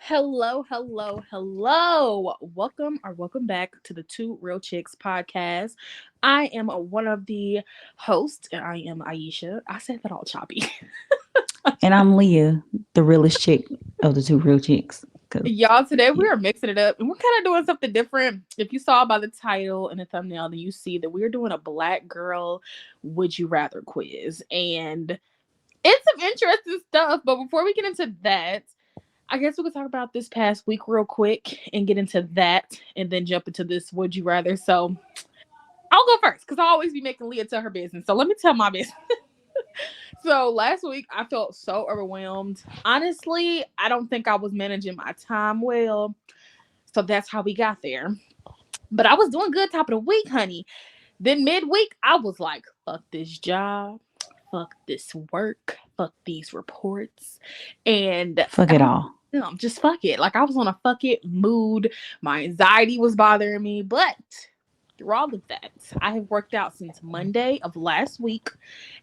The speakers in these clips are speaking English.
Hello, hello, hello. Welcome back to the Two Real Chicks podcast. I am one of the hosts, and I am Aisha. I said that all choppy. And I'm Leah, the realest chick of the two real chicks. Cause Y'all, today yeah. we are mixing it up and we're kind of doing something different. If you saw by the title and the thumbnail, then you see that we're doing a black girl would you rather quiz. And it's some interesting stuff. But before we get into that, I guess we could talk about this past week real quick and get into that and then jump into this would you rather. So I'll go first because I always be making Leah tell her business. So let me tell my business. So last week I felt so overwhelmed. Honestly, I don't think I was managing my time well. So that's how we got there. But I was doing good top of the week, honey. Then midweek, I was like, fuck this job, fuck this work, fuck these reports. And Fuck it all. just fuck it. Like I was on a fuck it mood. My anxiety was bothering me. But through all of that, I have worked out since Monday of last week.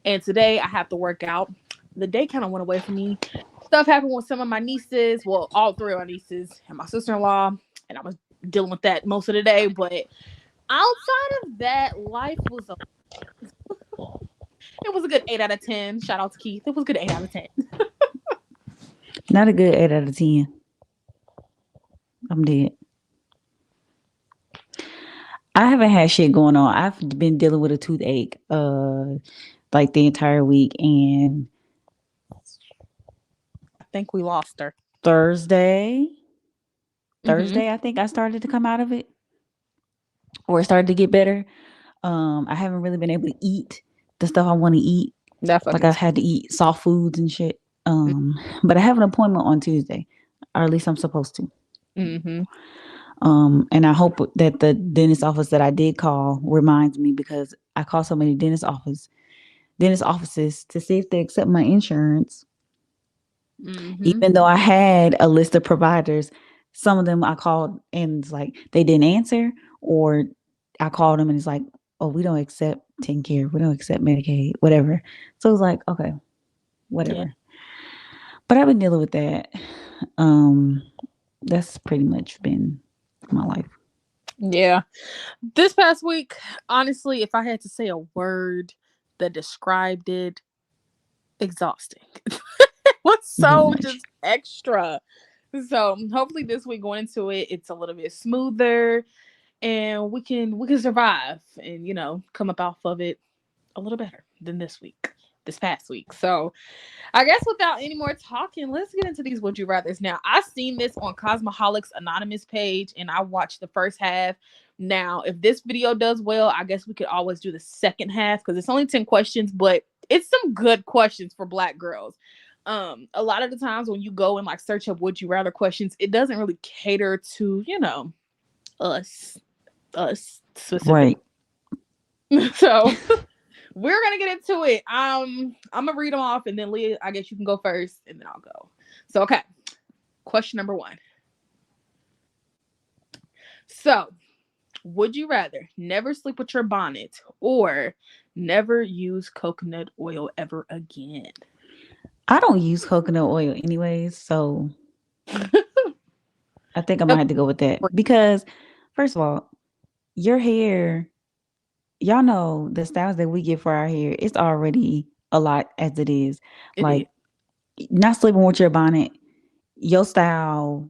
And today I have to work out. The day kind of went away from me. Stuff happened with some of my nieces. Well, all three of my nieces and my sister in law. And I was dealing with that most of the day. But outside of that, life was a it was a good 8 out of 10. Shout out to Keith. It was a good 8 out of 10. Not a good 8 out of 10. I'm dead. I haven't had shit going on. I've been dealing with a toothache like the entire week, and I think we lost her. Thursday, Mm-hmm. Thursday I think I started to come out of it or it started to get better. I haven't really been able to eat the stuff I want to eat. That Like fucking I've had to eat soft foods and shit. too. But I have an appointment on Tuesday, or at least I'm supposed to. Mm-hmm. And I hope that the dentist office that I did call reminds me because I call so many dentist offices to see if they accept my insurance. Mm-hmm. Even though I had a list of providers, some of them I called and it's like they didn't answer, or I called them and it's like, oh, we don't accept TennCare, we don't accept Medicaid, whatever. So it's like, okay, Yeah. whatever. But I've been dealing with that. Um, that's pretty much been my life. Yeah. This past week, honestly, if I had to say a word that described it, exhausting. It was Very so much. just extra. So hopefully this week going into it, it's a little bit smoother and we can survive and come up off of it a little better than this past week. So I guess without any more talking, let's get into these would you rather's. Now, I seen this on Cosmoholics Anonymous page and I watched the first half. Now, if this video does well, I guess we could always do the second half because it's only 10 questions, but it's some good questions for black girls. A lot of the times when you go and like search up would you rather questions, it doesn't really cater to, us specifically. Right. So we're gonna get into it. I'm gonna read them off, and then Leah, I guess you can go first, and then I'll go. So, okay, question number one. So, would you rather never sleep with your bonnet or never use coconut oil ever again? I don't use coconut oil anyways, so I think I'm gonna have to go with that because, first of all, your hair, y'all know the styles that we get for our hair, it's already a lot as it is. It is. Like, not sleeping with your bonnet, your style,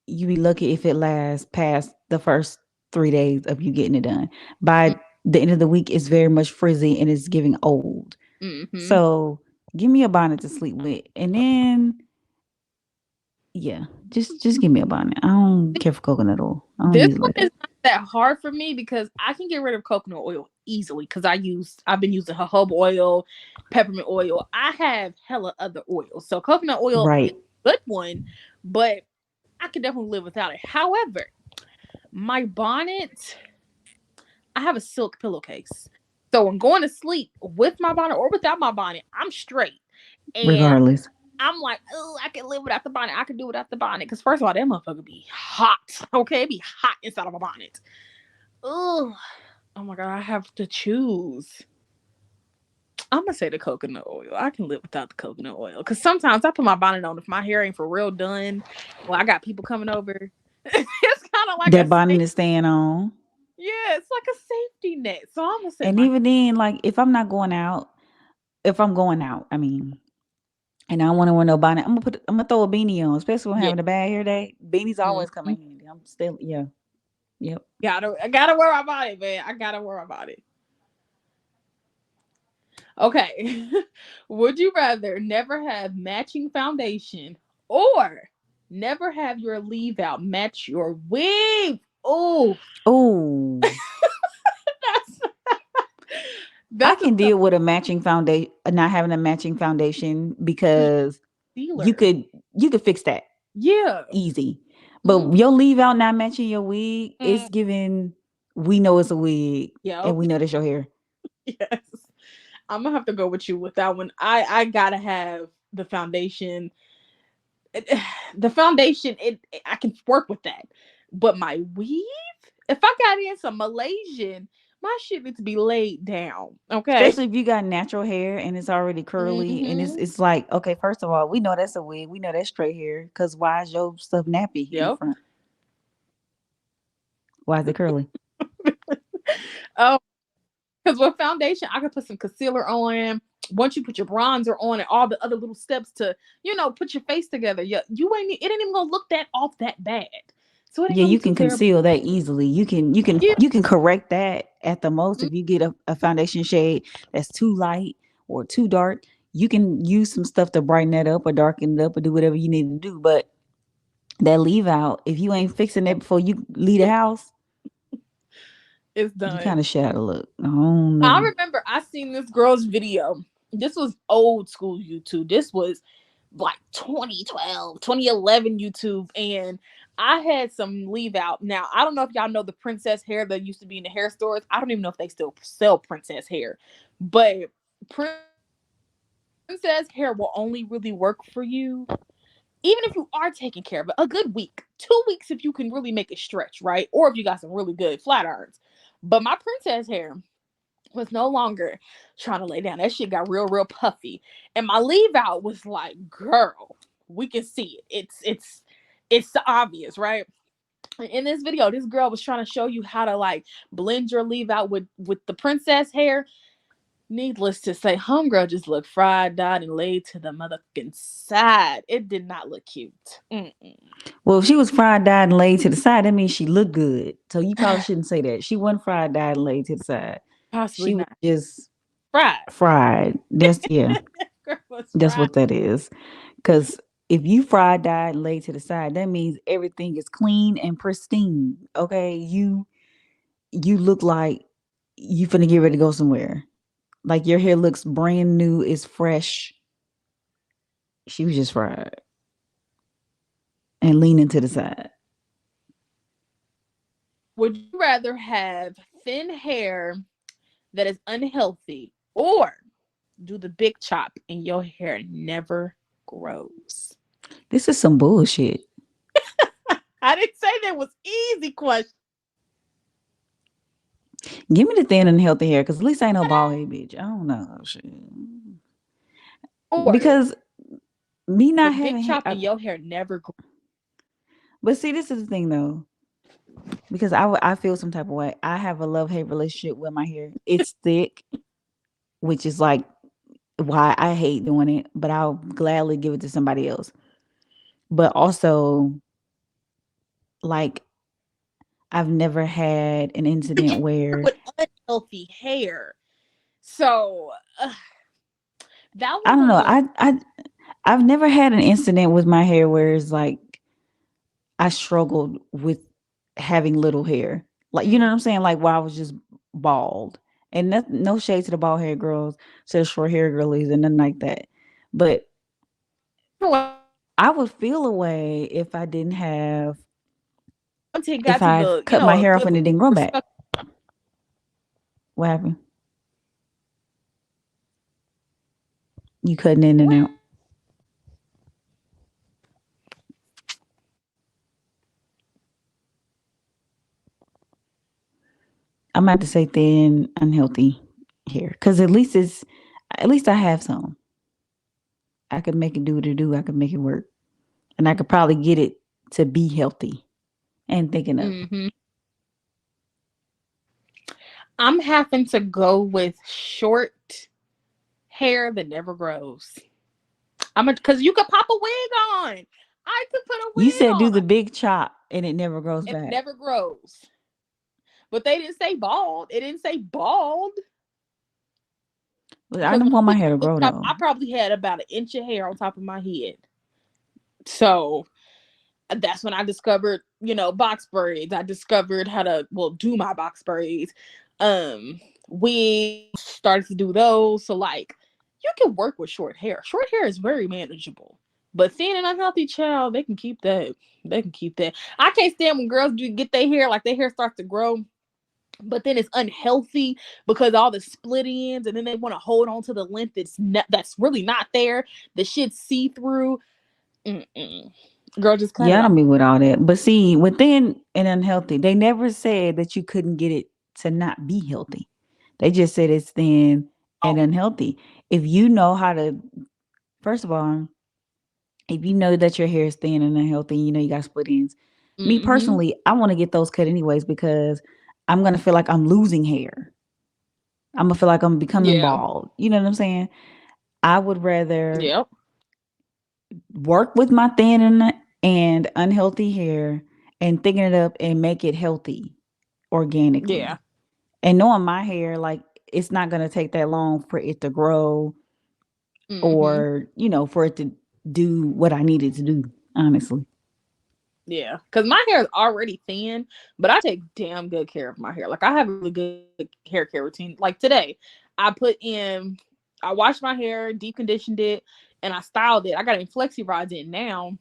you be lucky if it lasts past the first 3 days of you getting it done. By the end of the week, it's very much frizzy and it's giving old. Mm-hmm. So give me a bonnet to sleep with, and then yeah, just give me a bonnet. I don't care for coconut oil. I don't This use it one like that. is not that hard for me because I can get rid of coconut oil easily because I've been using jojoba oil, peppermint oil. I have hella other oils. So coconut oil is Right. a good one, but I can definitely live without it. However, my bonnet, I have a silk pillowcase. So when going to sleep with my bonnet or without my bonnet, I'm straight. And Regardless. I'm like, oh, I can live without the bonnet. I can do without the bonnet. Because first of all, that motherfucker be hot. Okay, it be hot inside of a bonnet. Oh, oh my god, I have to choose. I'm gonna say the coconut oil. I can live without the coconut oil because sometimes I put my bonnet on if my hair ain't for real done. Well, I got people coming over. It's kind of like a That bonnet safe. is staying on. Yeah, it's like a safety net. So I'm gonna say And my. even then, like if I'm not going out, if I'm going out, I mean, and I don't want to wear no bonnet, I'm gonna throw a beanie on, especially when Yeah. having a bad hair day. Beanies always come Mhm. in handy. I'm still, yeah, yep. I gotta worry about it, man. I gotta worry about it. Okay. Would you rather never have matching foundation or never have your leave out match your wig? Oh, Oh, that's I that's a can tough deal with a matching foundation, not having a matching foundation because because you dealer. could you could fix that Yeah. easy. Mm-hmm. But your leave out not matching your wig, Mm, it's giving. We know it's a wig, yep. and we know that's your hair. Yes. I'm gonna have to go with you with that one. I gotta have the foundation. It- the foundation, I can work with that, but my weave. If I got in some Malaysian, my shit needs to be laid down. Okay. Especially if you got natural hair and it's already curly, and it's Mm-hmm. it's like, okay, first of all, we know that's a wig, we know that's straight hair. Cause why is your stuff nappy in the Yep. front? Why is it curly? Oh, because with foundation, I can put some concealer on. Once you put your bronzer on and all the other little steps to, put your face together, you ain't it ain't even gonna look that off that bad. So it ain't Yeah, gonna be you too can terrible. conceal that easily. Yeah. You can correct that at the most if you get a foundation shade that's too light or too dark. You can use some stuff to brighten that up or darken it up or do whatever you need to do. But that leave out, if you ain't fixing it before you leave the house, It's you done. kind of shit out of luck. I don't I know. remember I seen this girl's video. This was old school YouTube. This was like 2012, 2011 YouTube. And I had some leave out. Now, I don't know if y'all know the princess hair that used to be in the hair stores. I don't even know if they still sell princess hair. But princess hair will only really work for you even if you are taking care of it a good week, 2 weeks if you can really make it stretch, right? Or if you got some really good flat irons. But my princess hair was no longer trying to lay down. That shit got real, real puffy. And my leave out was like, girl, we can see it. It's obvious, right? In this video, this girl was trying to show you how to like blend your leave out with the princess hair. Needless to say, homegirl just looked fried, dyed, and laid to the motherfucking side. It did not look cute. Mm-mm. Well, if she was fried, dyed, and laid to the side, that means she looked good. So you probably shouldn't say that. She wasn't fried, dyed, and laid to the side. Possibly She was not. just Fried. fried. That's yeah. Girl was That's fried. what that is. Because if you fried, dyed, and laid to the side, that means everything is clean and pristine. Okay, you look like you finna get ready to go somewhere. Like your hair looks brand new, it's fresh. She was just fried and leaning to the side. Would you rather have thin hair that is unhealthy or do the big chop and your hair never grows? This is some bullshit. I didn't say that was easy question. Give me the thin and healthy hair, because at least I ain't no bald head bitch. I don't know. Shit. Or Because me the not big having hair, chop and your hair never grows. but see, this is the thing though, because I feel some type of way. I have a love hate relationship with my hair. It's thick, which is like why I hate doing it, but I'll gladly give it to somebody else. But also, like, I've never had an incident where With unhealthy hair. So that I was don't on know. the I've never had an incident with my hair where it's like I struggled with having little hair. Like, you know what I'm saying? Like, while I was just bald. And no shade to the bald hair girls, to the short hair girlies, and nothing like that. But I would feel a way if I didn't have, once it if got to I the, cut my a hair off good and it didn't grow back. respect. What happened? You cutting in and What? out. I'm about to say thin, unhealthy hair. Because at least it's, At least I have some. I could make it do what it do. I could make it work. And I could probably get it to be healthy and thinking of. Hmm. I'm having to go with short hair that never grows. Because you could pop a wig on. I could put a You wig said do on the big chop and it never grows and it back. never grows. But they didn't say bald. It didn't say bald. But I Because don't when want I my did hair to the wig grow chop, though. I probably had about an inch of hair on top of my head. So that's when I discovered, box braids. I discovered how to do my box braids. Um, we started to do those. So like you can work with short hair. Short hair is very manageable. But thin and unhealthy child, they can keep that. They can keep that. I can't stand when girls do get their hair, like their hair starts to grow, but then it's unhealthy because all the split ends, and then they want to hold on to the length that's really not there. The shit see through. Mm-mm. Girl, just cut Yeah, it I off. don't be with all that. But see, within and unhealthy, they never said that you couldn't get it to not be healthy. They just said it's thin and Oh. unhealthy. If you know how to, first of all, if you know that your hair is thin and unhealthy, you know you got split ends. Me Mm-hmm. personally, I want to get those cut anyways because I'm gonna feel like I'm losing hair. I'm gonna feel like I'm becoming Yeah. bald. You know what I'm saying? I would rather Yep. work with my thin and unhealthy hair and thicken it up and make it healthy Yeah. organically. And knowing my hair, like it's not gonna take that long for it to grow Mm-hmm. or, for it to do what I needed to do, honestly. Yeah. Because my hair is already thin, but I take damn good care of my hair. Like I have a really good hair care routine. Like today, I put in, I washed my hair, deep conditioned it, and I styled it. I got in flexi rods in now.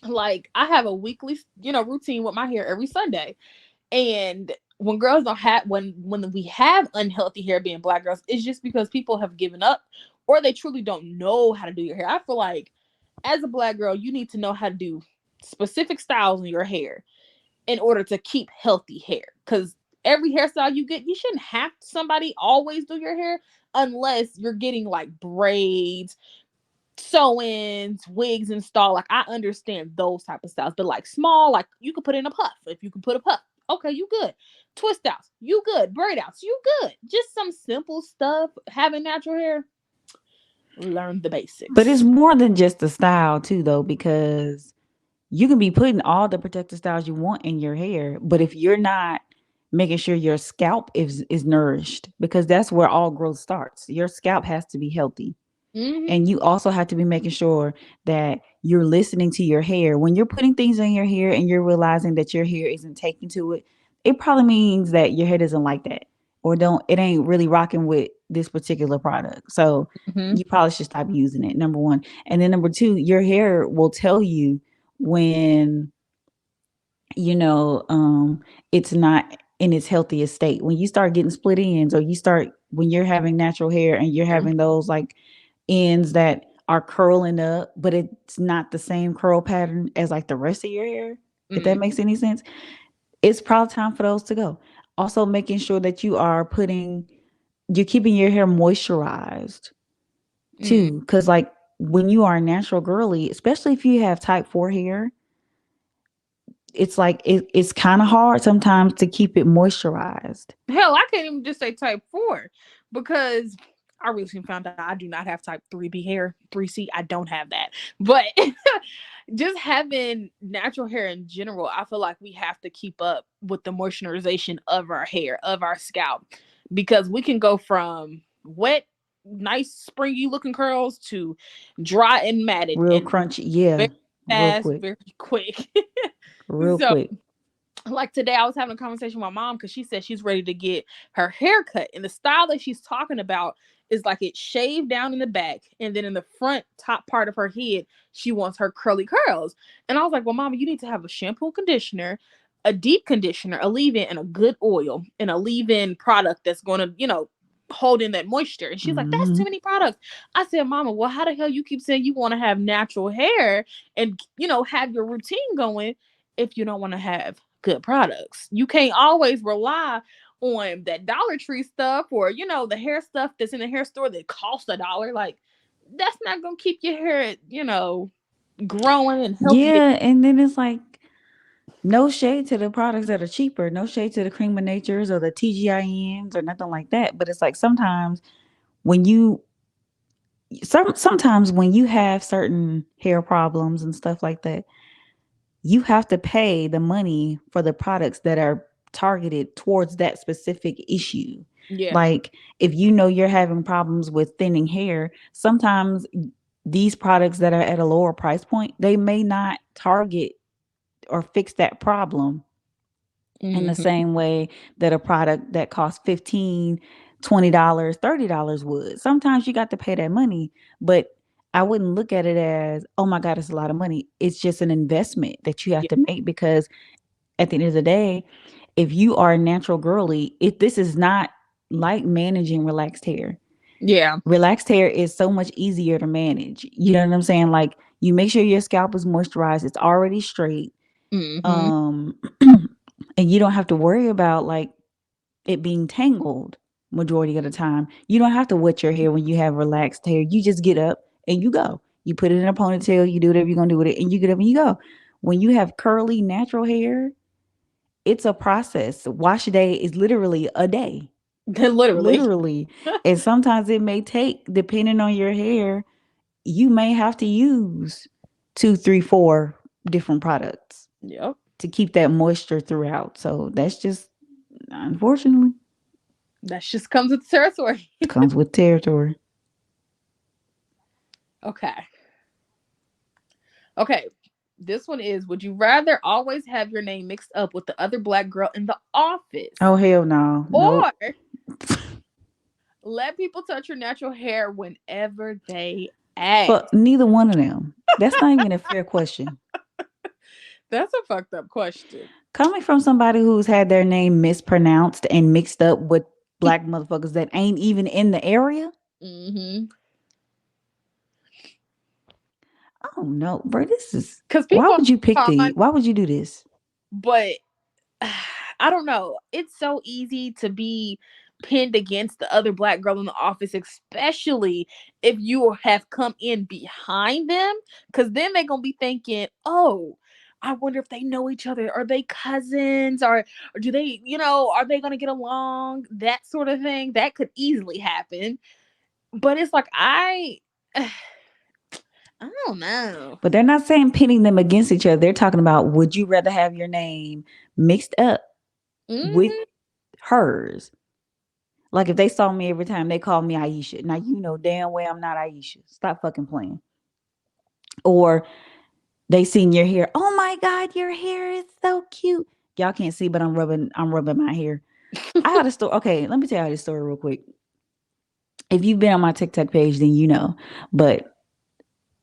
Like I have a weekly, routine with my hair every Sunday. And when girls don't have when we have unhealthy hair being black girls, it's just because people have given up or they truly don't know how to do your hair. I feel like as a black girl, you need to know how to do specific styles in your hair in order to keep healthy hair. Because every hairstyle you get, you shouldn't have somebody always do your hair unless you're getting like braids, sew-ins, wigs installed. Like I understand those type of styles, but like small, like you could put in a puff. If you can put a puff, okay, you good. Twist outs, you good. Braid outs, you good. Just some simple stuff. Having natural hair, learn the But it's basics. more than just the style too though, because you can be putting all the protective styles you want in your hair, but if you're not making sure your scalp is nourished, because that's where all growth starts. Your scalp has to be healthy. Mm-hmm. And you also have to be making sure that you're listening to your hair. When you're putting things in your hair and you're realizing that your hair isn't taking to it, it probably means that your hair doesn't like that or don't it ain't really rocking with this particular product. So Mm-hmm. you probably should stop using it. Number 1. And then number 2, your hair will tell you when you know it's not in its healthiest state. When you start getting split ends or you start when you're having natural hair and you're having those like ends that are curling up, but it's not the same curl pattern as like the rest of your hair, if Mm-hmm. that makes any sense. It's probably time for those to go. Also making sure that you're keeping your hair moisturized Mm-hmm. too. Cause like when you are a natural girly, especially if you have type 4 hair, it's like it's kind of hard sometimes to keep it moisturized. Hell, I can't even just say type 4 because I recently found out I do not have type 3B hair, 3C. I don't have that. But just having natural hair in general, I feel like we have to keep up with the moisturization of our hair, of our scalp, because we can go from wet, nice, springy looking curls to dry and matted Real and crunchy. Yeah. very Real fast, quick. very quick. Real So quick. like today I was having a conversation with my mom because she said she's ready to get her hair cut, and the style that she's talking about is like it shaved down in the back, and then in the front top part of her head she wants her curly curls. And I was like, well mama, you need to have a shampoo, conditioner, a deep conditioner, a leave-in, and a good oil, and a leave-in product that's going to hold in that moisture. And she's like, that's too Mhm. many products. I said, mama, well how the hell you keep saying you want to have natural hair and have your routine going if you don't want to have good products? You can't always rely on that Dollar Tree stuff, or the hair stuff that's in the hair store that costs $1. Like, that's not gonna keep your hair, growing and healthy. Yeah, and then it's like no shade to the products that are cheaper, no shade to the Cream of Natures or the TGINs or nothing like that. But it's like when you sometimes when you have certain hair problems and stuff like that, you have to pay the money for the products that are targeted towards that specific issue. Yeah. Like if you know you're having problems with thinning hair, sometimes these products that are at a lower price point, they may not target or fix that problem in the Hmm. same way that a product that costs 15, $20, $30 would. Sometimes you got to pay that money, but I wouldn't look at it as, oh my God, it's a lot of money. It's just an investment that you have Yeah. to make because at the end of the day, if you are a natural girly, if this is not like managing relaxed hair. Yeah. Relaxed hair is so much easier to manage. You know what I'm saying? Like you make sure your scalp is moisturized, it's already straight. Hmm. Um and you don't have to worry about like it being tangled majority of the time. You don't have to wet your hair when you have relaxed hair. You just get up and you go. You put it in a ponytail, you do whatever you're gonna do with it, and you get up and you go. When you have curly natural hair, it's a process. Wash day is literally a day. Literally. Literally. And sometimes it may take, depending on your hair, you may have to use two, three, four different products Yep. to keep that moisture throughout. So that's just unfortunately That just comes with the territory. comes with territory. Okay. Okay. This one is: would you rather always have your name mixed up with the other black girl in the office, Oh hell no. or Nope. let people touch your natural hair whenever they For ask? neither one of them. That's not even a fair question. That's a fucked up question. Coming from somebody who's had their name mispronounced and mixed up with black motherfuckers that ain't even in the area. Mm-hmm. Oh no, bro. This is Because people are why would you do this? but I don't know. It's so easy to be pinned against the other black girl in the office, especially if you have come in behind them. Because then they're gonna be thinking, "Oh, I wonder if they know each other. Are they cousins? Or do they, are they gonna get along?" That sort of thing. That could easily happen. But it's like I don't know. But they're not saying pitting them against each other. They're talking about would you rather have your name mixed up with Hmm. hers? Like if they saw me every time they call me Aisha. Now you know damn well I'm not Aisha. Stop fucking playing. Or they seen your hair. Oh my God, your hair is so cute. Y'all can't see, but I'm rubbing my hair. I had a story. Okay, let me tell you this story real quick. If you've been on my TikTok page, then you know. But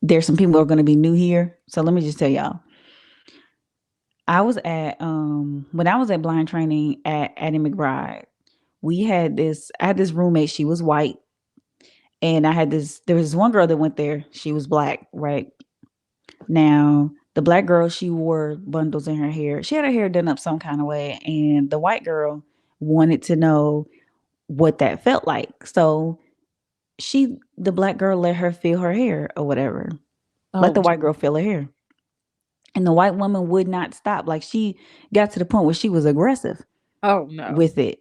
there's some people who are gonna be new here. So let me just tell y'all. I was at when I was at blind training at Addie McBride, I had this roommate, she was white, and there was this one girl that went there, she was black, right? Now, the black girl, she wore bundles in her hair. She had her hair done up some kind of way, and the white girl wanted to know what that felt like. So the black girl let her feel her hair or whatever. Let Oh, the white girl feel her hair. And the white woman would not stop. Like she got to the point where she was aggressive oh no. with it.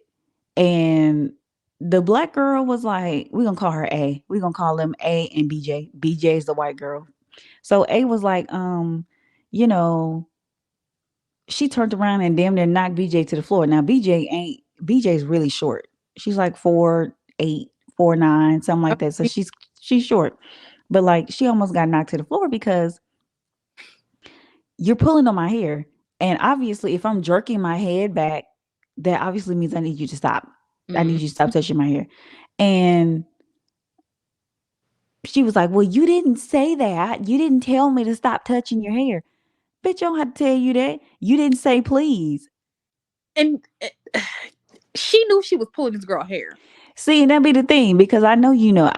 And the black girl was like, we're gonna call her A. We're gonna call them A and BJ. BJ is the white girl. So A was like, you know, she turned around and damn near knocked BJ to the floor. Now BJ's really short. She's like 4'8", 4'9", something like that. So she's short. But like she almost got knocked to the floor because you're pulling on my hair. And obviously, if I'm jerking my head back, that obviously means I need you to stop. I need Mm. you to stop touching my hair. And she was like, well, you didn't say that. You didn't tell me to stop touching your hair. Bitch, I don't have to tell you that. You didn't say please. And she knew she was pulling this girl hair. See, and that be the thing because I know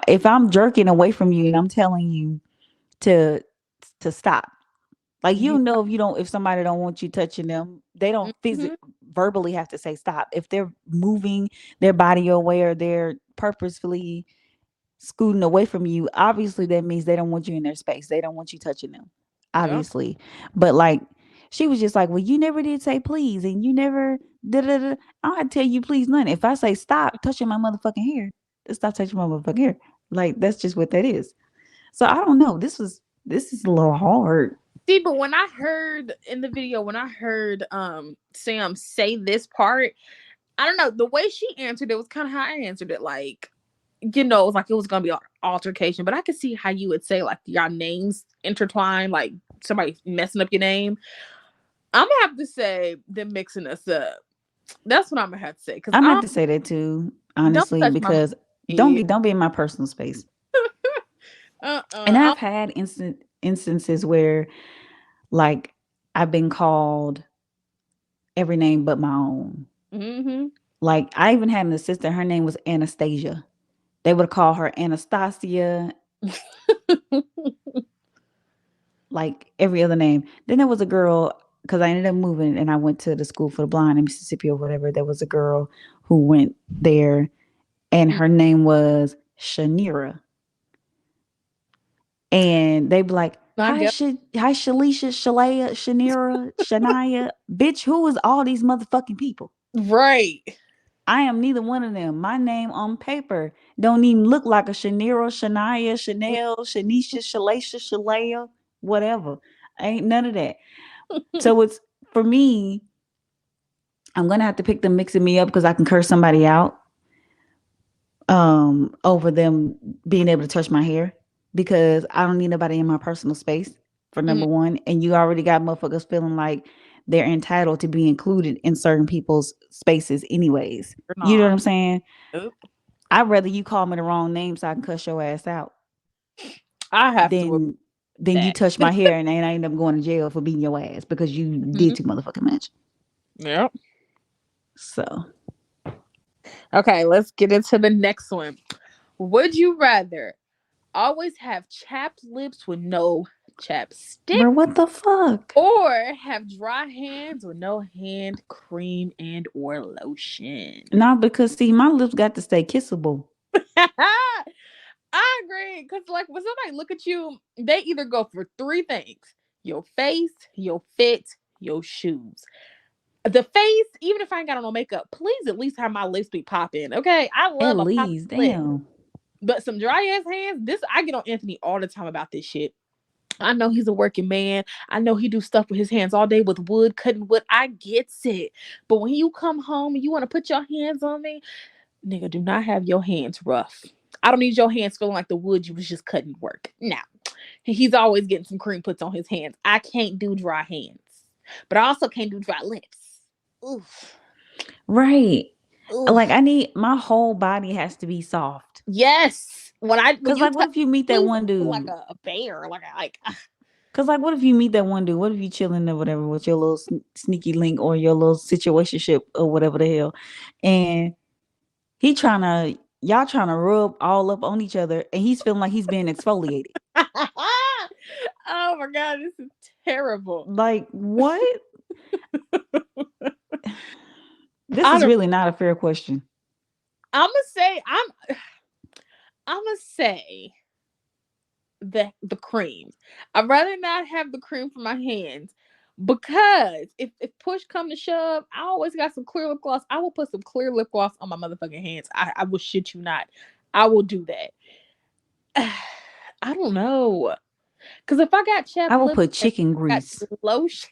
if I'm jerking away from you and I'm telling you to stop, like You if somebody don't want you touching them, they don't Mhm. verbally have to say stop. If they're moving their body away or they're purposefully scooting away from you, obviously that means they don't want you in their space. They don't want you touching them. Yeah. Obviously. But like she was just like, well, you never did say please and you never da da da. I don't have to tell you please none. If I say stop touching my motherfucking hair, then stop touching my motherfucking hair. Like that's just what that is. So I don't know. This is a little hard. See, but when I heard in the video, when I heard Sam say this part, I don't know, the way she answered it was kind of how I answered it. Like, you know, it was like it was gonna be an altercation, but I could see how you would say like your names intertwined, like somebody messing up your name. I'm gonna have to say they're mixing us up. That's what I'm gonna have to say because I'm gonna have I to say that too, don't honestly, touch my because head. don't be in my personal space. Uh And uh. I've had instances where like I've been called every name but my own. Mm-hmm. Like I even had an assistant, her name was Anastasia. They would call her Anastasia, like every other name. Then there was a girl, because I ended up moving and I went to the school for the blind in Mississippi or whatever. There was a girl who went there and her name was Shanira. And they'd be like, I guess hi, Shalisha, Shalaya, Shanira, Shania. Bitch, who is all these motherfucking people? right. I am neither one of them. My name on paper don't even look like a Shanira, Shania, Chanel, Shanisha, Shalaisha, Shalaya, whatever. Ain't none of that. So it's for me, I'm gonna have to pick them mixing me up because I can curse somebody out over them being able to touch my hair because I don't need nobody in my personal space for Mm, number one. And you already got motherfuckers feeling like they're entitled to be included in certain people's spaces anyways. you're You know what not. I'm saying? Nope. I'd rather you call me the wrong name so I can cuss your ass out I have to agree than with you that. touch my hair and I end up going to jail for beating your ass because you Mhm. did too motherfucking much. Yep. So Okay, let's get into the next one. Would you rather always have chapped lips with no chapstick bro, what the fuck? or have dry hands with no hand cream and or lotion? Not because see my lips got to stay kissable. I agree. Cause like when somebody look at you, they either go for three things: your face, your fit, your shoes. The face, even if I ain't got on no makeup, please at least have my lips be popping. Okay. I At love a popping least, lip. damn. But some dry ass hands, this I get on Anthony all the time about this shit. I know he's a working man. I know he do stuff with his hands all day with wood, cutting wood. I gets it. But when you come home and you want to put your hands on me, nigga, do not have your hands rough. I don't need your hands feeling like the wood you was just cutting work. Now, he's always getting some cream puts on his hands. I can't do dry hands. But I also can't do dry lips. Oof. Right. Like Oof. I need my whole body has to be soft. Yes. When Cause you like what touch if you meet that please one like dude? a bear, like Cause like what if you meet that one dude? What if you chilling or whatever with your little sneaky link or your little situationship or whatever the hell, and he trying to y'all trying to rub all up on each other, and he's feeling like he's being exfoliated. oh my god, this is terrible. Like what? This I is don't really not a fair question. I'm gonna say the cream. I'd rather not have the cream for my hands because if push come to shove, I always got some clear lip gloss. I will put some clear lip gloss on my motherfucking hands. I will shit you not. I will do that. I don't know. Cause if I got I chapped will lips put and chicken I got grease. lotion.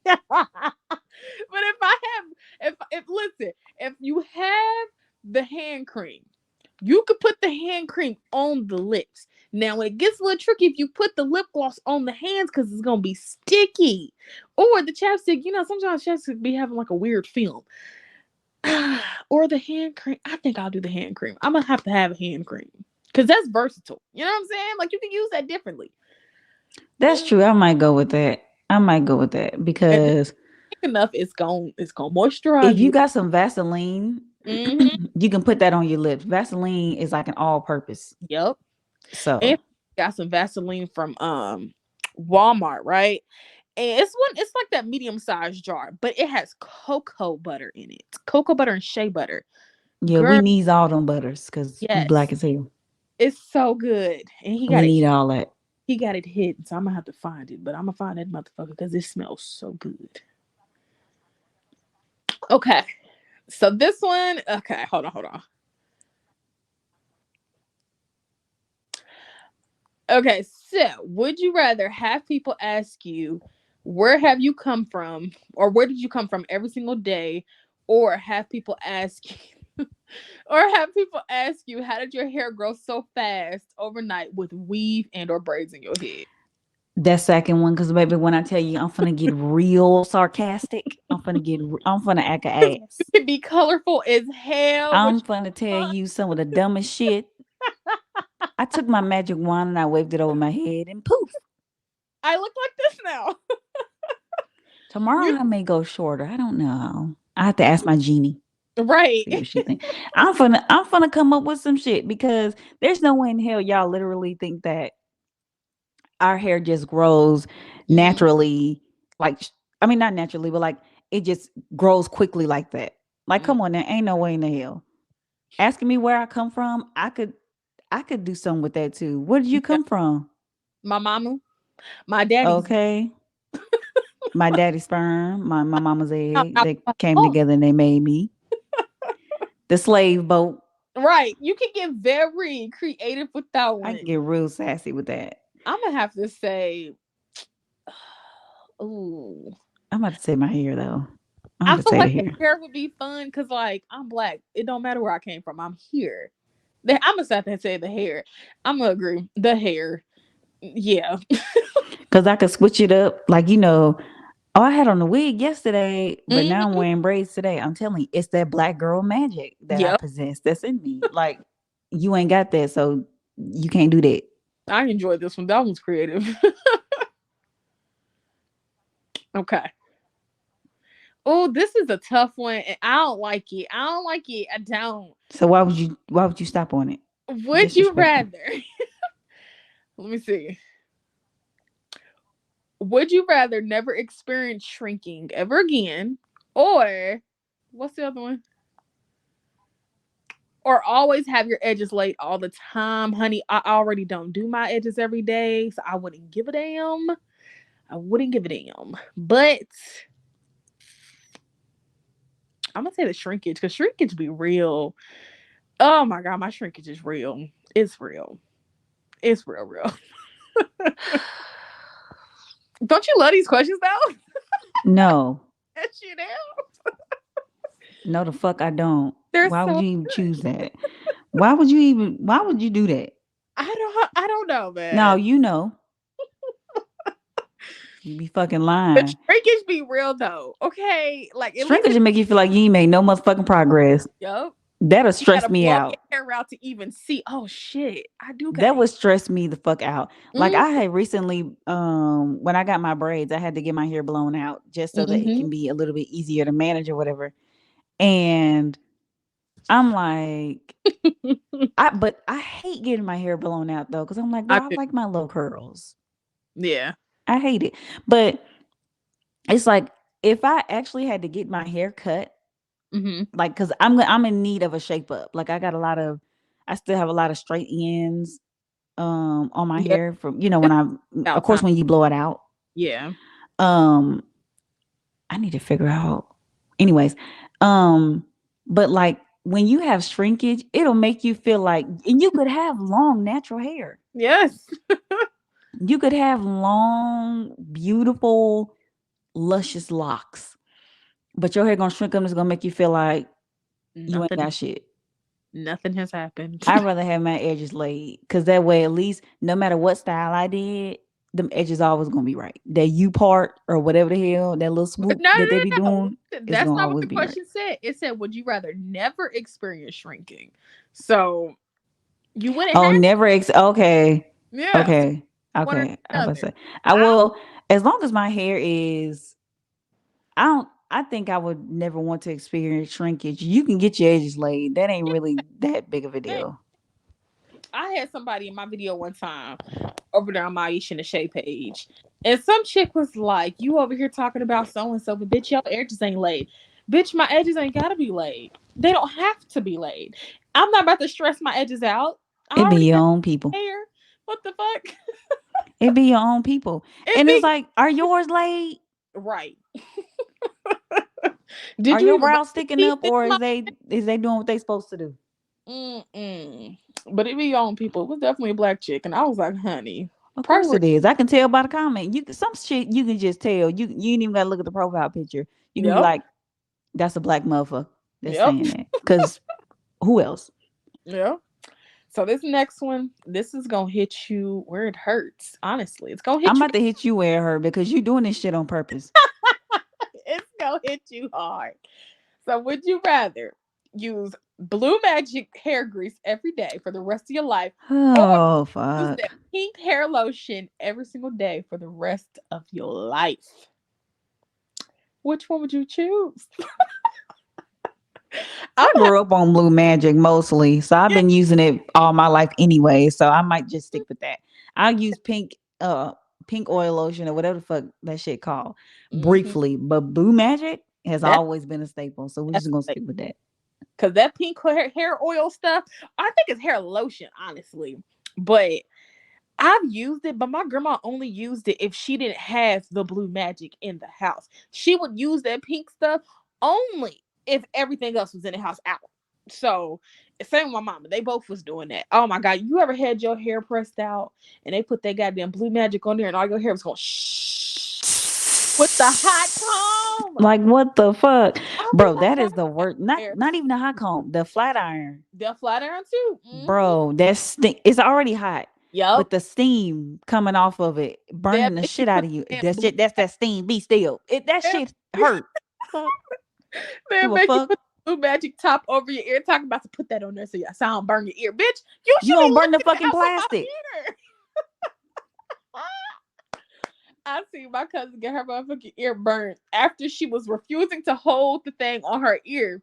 but if I have if listen, if you have the hand cream, you could put the hand cream on the lips. Now, when it gets a little tricky, if you put the lip gloss on the hands, because it's gonna be sticky, or the chapstick. You know, sometimes chapstick be having like a weird film, or the hand cream. I think I'll do the hand cream. I'm gonna have to have a hand cream because that's versatile. You know what I'm saying? Like you can use that differently. That's Mm. true. I might go with that. I might go with that And then because enough, it's gonna moisturize if you you. got some Vaseline, Mm-hmm. you can put that on your lips. Vaseline is like an all purpose. Yep. And So got some Vaseline from Walmart, right? And it's like that medium sized jar, but it has cocoa butter in it. Cocoa butter and shea butter. Yeah, we Girl, needs all them butters because we black yes. as hell. It's so good. And We need all that. he got it hidden, so I'm gonna have to find it. But I'm gonna find that motherfucker because it smells so good. Okay. So this one, okay, hold on. Okay, so would you rather have people ask you, where have you come from? Or where did you come from every single day? Or have people ask you, or have people ask you, how did your hair grow so fast overnight with weave and or braids in your head? That second one, because baby, when I tell you I'm finna get real sarcastic, I'm finna act a Because you ass. can be colorful as hell with I'm finna your tell fun. you some of the dumbest shit. I took my magic wand and I waved it over my head and poof. I look like this now. Tomorrow You I may go shorter. I don't know. I have to ask my genie. right. See what she think. I'm finna come up with some shit because there's no way in hell y'all literally think that our hair just grows Mhm. naturally, like I mean not naturally, but like it just grows quickly like that. Like, Mm. come on, there ain't no way in the hell. Asking me where I come from, I could do something with that too. Where did you Yeah. come from? My mama, my daddy's. Okay. My daddy's sperm, my mama's egg, I- they came oh, together and they made me. The slave boat. right. You can get very creative with that I can one. get real sassy with that. I'm gonna have to say, ooh, I'm about to say my hair though. I'm I about to feel say the like the hair. hair would be fun because, like, I'm black. It don't matter where I came from. I'm here. I'm gonna have to say the hair. I'm gonna agree. The hair. Yeah. Cause I could switch it up. Like, oh, I had on a wig yesterday, but now I'm Mhm. wearing braids today. I'm telling you, it's that black girl magic that I Yep. possess that's in me. Like, you ain't got that, so you can't do that. I enjoyed this one. That one's creative. Okay. Oh, this is a tough one, and I don't like it. I don't like it. I don't. So why would you stop on it? Would you Disrespectful. rather? Let me see. Would you rather never experience shrinking ever again, or what's the other one? Or always have your edges laid all the time, honey? I already don't do my edges every day, so I wouldn't give a damn. I wouldn't give a damn. But I'm gonna say the shrinkage because shrinkage be real. Oh my god, my shrinkage is real. It's real. It's real, real. Don't you love these questions though? No. Yes, you do. No, the fuck I don't. They're Why would so you even good. choose that? Why would you do that? I don't know, No, man. you know. You be fucking The lying. shrinkage be real though. Okay, like at least Shrinkage it's will make you feel like you ain't made no motherfucking progress. yup. That'll You stress gotta me blow out. your hair out to even see. Oh shit, I do got That it. would stress me the fuck out. Like Mm, I had recently, when I got my braids, I had to get my hair blown out just so that it mm-hmm. can be a little bit easier to manage or whatever. And I'm like, but I hate getting my hair blown out though, because I'm like, I girl, I do. like my low curls. Yeah. I hate it. But it's like if I actually had to get my hair cut, Mm-hmm. like, cause I'm in need of a shape up. Like I still have a lot of straight ends on my Yeah. hair from when I of About course time. when you blow it out. Yeah. Um I need to figure out anyways. Um but like when you have shrinkage, it'll make you feel like and you could have long natural hair. Yes. You could have long, beautiful, luscious locks. But your hair gonna shrink up and it's gonna make you feel like you ain't Nothing. got shit. Nothing has happened. I'd rather have my edges laid because that way, at least, no matter what style I did, them edges always gonna be right. That U part or whatever the hell, that little No, swoop that they no, be no. doing, Listen, is that's gonna not what always the be right. question said. It said, "Would you rather never experience shrinking?" So you wouldn't Oh, have. never okay. Yeah. So Okay. one or Okay. I the was about to other. say I I will as long as my hair is I think I would never want to experience shrinkage. You can get your edges laid. That ain't really that big of a think deal. I had somebody in my video one time over there on my Aisha and the Shay page. And some chick was like, you over here talking about so and so, but bitch, your edges ain't laid. Bitch, my edges ain't gotta be laid. They don't have to be laid. I'm not about to stress my edges out. I It be already your have own people. hair. What the fuck? It be your own people. It And it's be like, are yours laid? right. Are Did you your even brush brows your sticking teeth up, this or month? is they doing what they supposed to do? Mm-mm. But it be your own people. It was definitely a black chick. And I was like, honey, Of course priority. it is. I can tell by the comment. You some shit you can just tell. You ain't even gotta look at the profile picture. You can be Yep. like, that's a black motherfucker that's Yep. saying that. Cause who else? Yep. So this next one, this is gonna hit you where it hurts. Honestly, it's gonna I'm hit you. about to hit you where it hurt because you doing this shit on purpose. It's gonna hit you hard. So would you rather use Blue Magic hair grease every day for the rest of your life, or Oh use that fuck. pink hair lotion every single day for the rest of your life? Which one would you choose? I'm I grew up on Blue Magic mostly, so I've yeah. been using it all my life anyway. So I might just stick with that. I'll use pink oil lotion or whatever the fuck that shit called Mm-hmm. briefly, but Blue Magic has That's always been a staple. So we're that's just gonna stick with that. because that pink hair oil stuff, I think it's hair lotion, honestly. But I've used it, but my grandma only used it if she didn't have the Blue Magic in the house. She would use that pink stuff only if everything else was in the house out. So same with my mama. They both was doing that. Oh my god, you ever had your hair pressed out and they put that goddamn Blue Magic on there and all your hair was going shh with the hot comb? Like what the fuck, Oh bro? my That god, is the worst. Not hair. not even the hot comb, the flat iron, They'll flat iron too. Mm-hmm. bro. It's already hot, Yep. but the steam coming off of it, They'll burning the make you shit out put of you. the damn That blue. shit. That's that steam. Be still. That They'll, shit hurt. Fuck. they'll Give a make you fuck. put the blue magic top over your ear. Talking about to put that on there so your sound burn your ear, bitch. You You should be gonna burn the looking fucking out for my plastic. ear. I see my cousin get her motherfucking ear burned after she was refusing to hold the thing on her ear.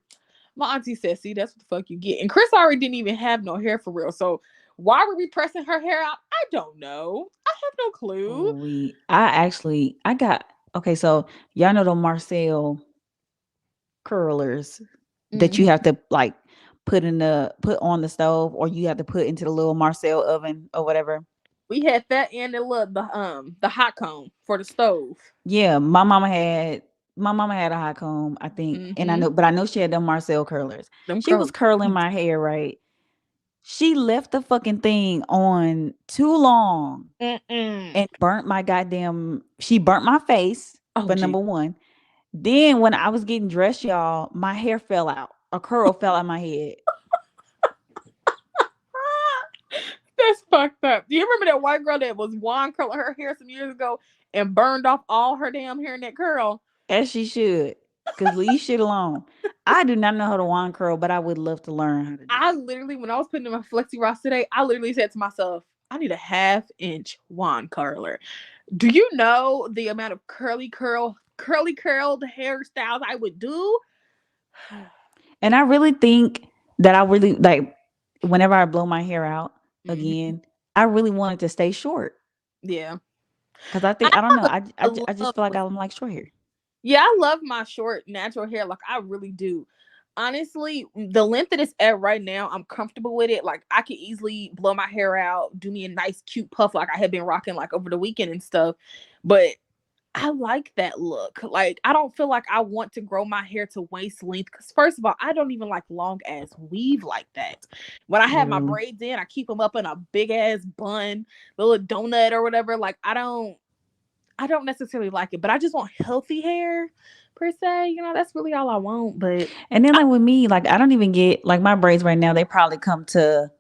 My auntie said, "See, that's what the fuck you get." And Chris already didn't even have no hair for real. So why were we pressing her hair out? I don't know. I have no clue. I got okay. So y'all know the Marcel curlers that you Mhm. have to like put on the stove, or you have to put into the little Marcel oven or whatever. We had that and the hot comb for the stove. Yeah, my mama had a hot comb, I think, and Mm-hmm. I know she had them Marcel curlers. Them She was curls. curling my hair, right? She left the fucking thing on too long Mm-mm. and burnt my goddamn. She burnt my face Oh, for gee. number one. Then when I was getting dressed, y'all, my hair fell out. A curl fell out my head. That's fucked up. Do you remember that white girl that was wand curling her hair some years ago and burned off all her damn hair in that curl? As she should. Cause leave shit alone. I do not know how to wand curl, but I would love to learn how to do I it. literally, when I was putting in my Flexi Ross today, I literally said to myself, I need a half-inch wand curler. Do you know the amount of curly curled hairstyles I would do? And I really think that I really like whenever I blow my hair out Mhm. again, I really want it to stay short. Yeah. Cause I I think I don't know. have a I just love feel like with I'm like short hair. Yeah, I love my short natural hair. Like I really do. Honestly, the length that it's at right now, I'm comfortable with it. Like I could easily blow my hair out, do me a nice cute puff like I had been rocking like over the weekend and stuff. But I like that look. Like I don't feel like I want to grow my hair to waist length because first of all, I don't even like long ass weave like that. When I have my True. braids in, I keep them up in a big ass bun, little donut or whatever. Like I don't necessarily like it, but I just want healthy hair per se. You know, that's really all I want. But And then I, like with me, like I don't even get like my braids right now, they probably come to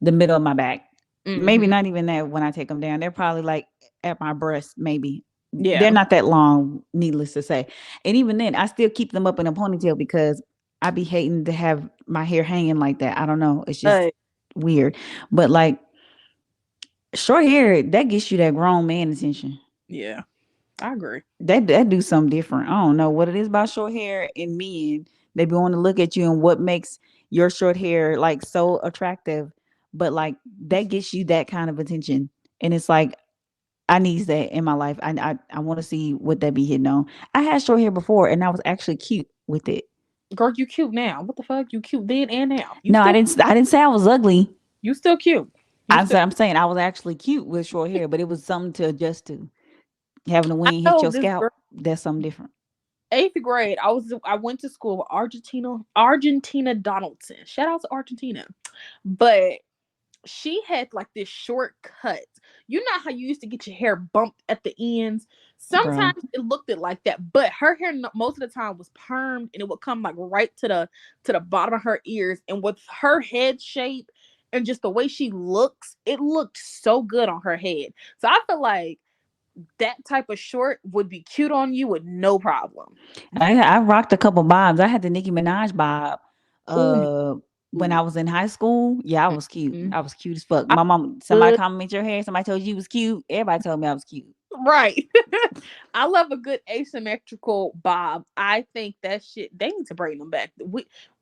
the middle of my back. Maybe mm-hmm. not even that when I take them down. They're probably like at my breast, maybe. They're Yeah, not that long, needless to say. And even then, I still keep them up in a ponytail because I be hating to have my hair hanging like that. I don't know. It's just uh, weird. But like short hair, that gets you that grown man attention. yeah, I agree. That do something different. I don't know what it is about short hair and men. They be wanting to look at you and what makes your short hair like so attractive. but like that gets you that kind of attention. And it's like I needs that in my life. I want to see what that be hitting on. I had short hair before and I was actually cute with it. Girl, you cute now. What the fuck? You cute then and now. No, I didn't say I was ugly. You still cute. You still I'm saying I was actually cute with short hair, but it was something to adjust to. Having the I wind hit know your this scalp, girl. that's something different. Eighth grade, I went to school with Argentina Donaldson. Shout out to Argentina. But she had like this short cut. You know how you used to get your hair bumped at the ends? Bro. Sometimes it looked it like that, but her hair most of the time was permed and it would come like right to the bottom of her ears. And with her head shape and just the way she looks, it looked so good on her head. So I feel like that type of short would be cute on you with no problem. I rocked a couple bobs. I had the Nicki Minaj bob. Oh, Uh, when I was in high school, yeah, I was cute. mm-hmm. I was cute as fuck. I My mom, somebody good. compliment your hair. Somebody told you was cute. Everybody told me I was cute. Right. I love a good asymmetrical bob. I think that shit, they need to bring them back.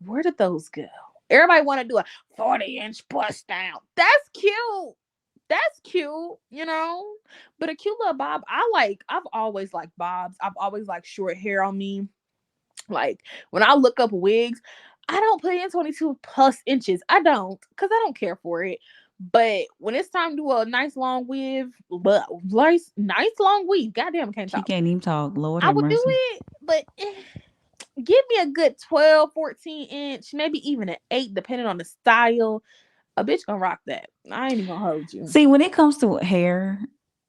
Where did those go? Everybody want to do a 40-inch bust down. That's cute. That's cute, you know? But a cute little bob, I've always liked bobs. I've always liked short hair on me. Like when I look up wigs, I don't put in 22 plus inches. I don't, because I don't care for it. But when it's time to do a nice long wig, but nice long weave, goddamn, I can't She talk. can't even talk. Lord I have would do mercy. it, but give me a good 12, 14 inch, maybe even an 8, depending on the style. A bitch gonna rock that. I ain't even gonna hold you. See, when it comes to hair,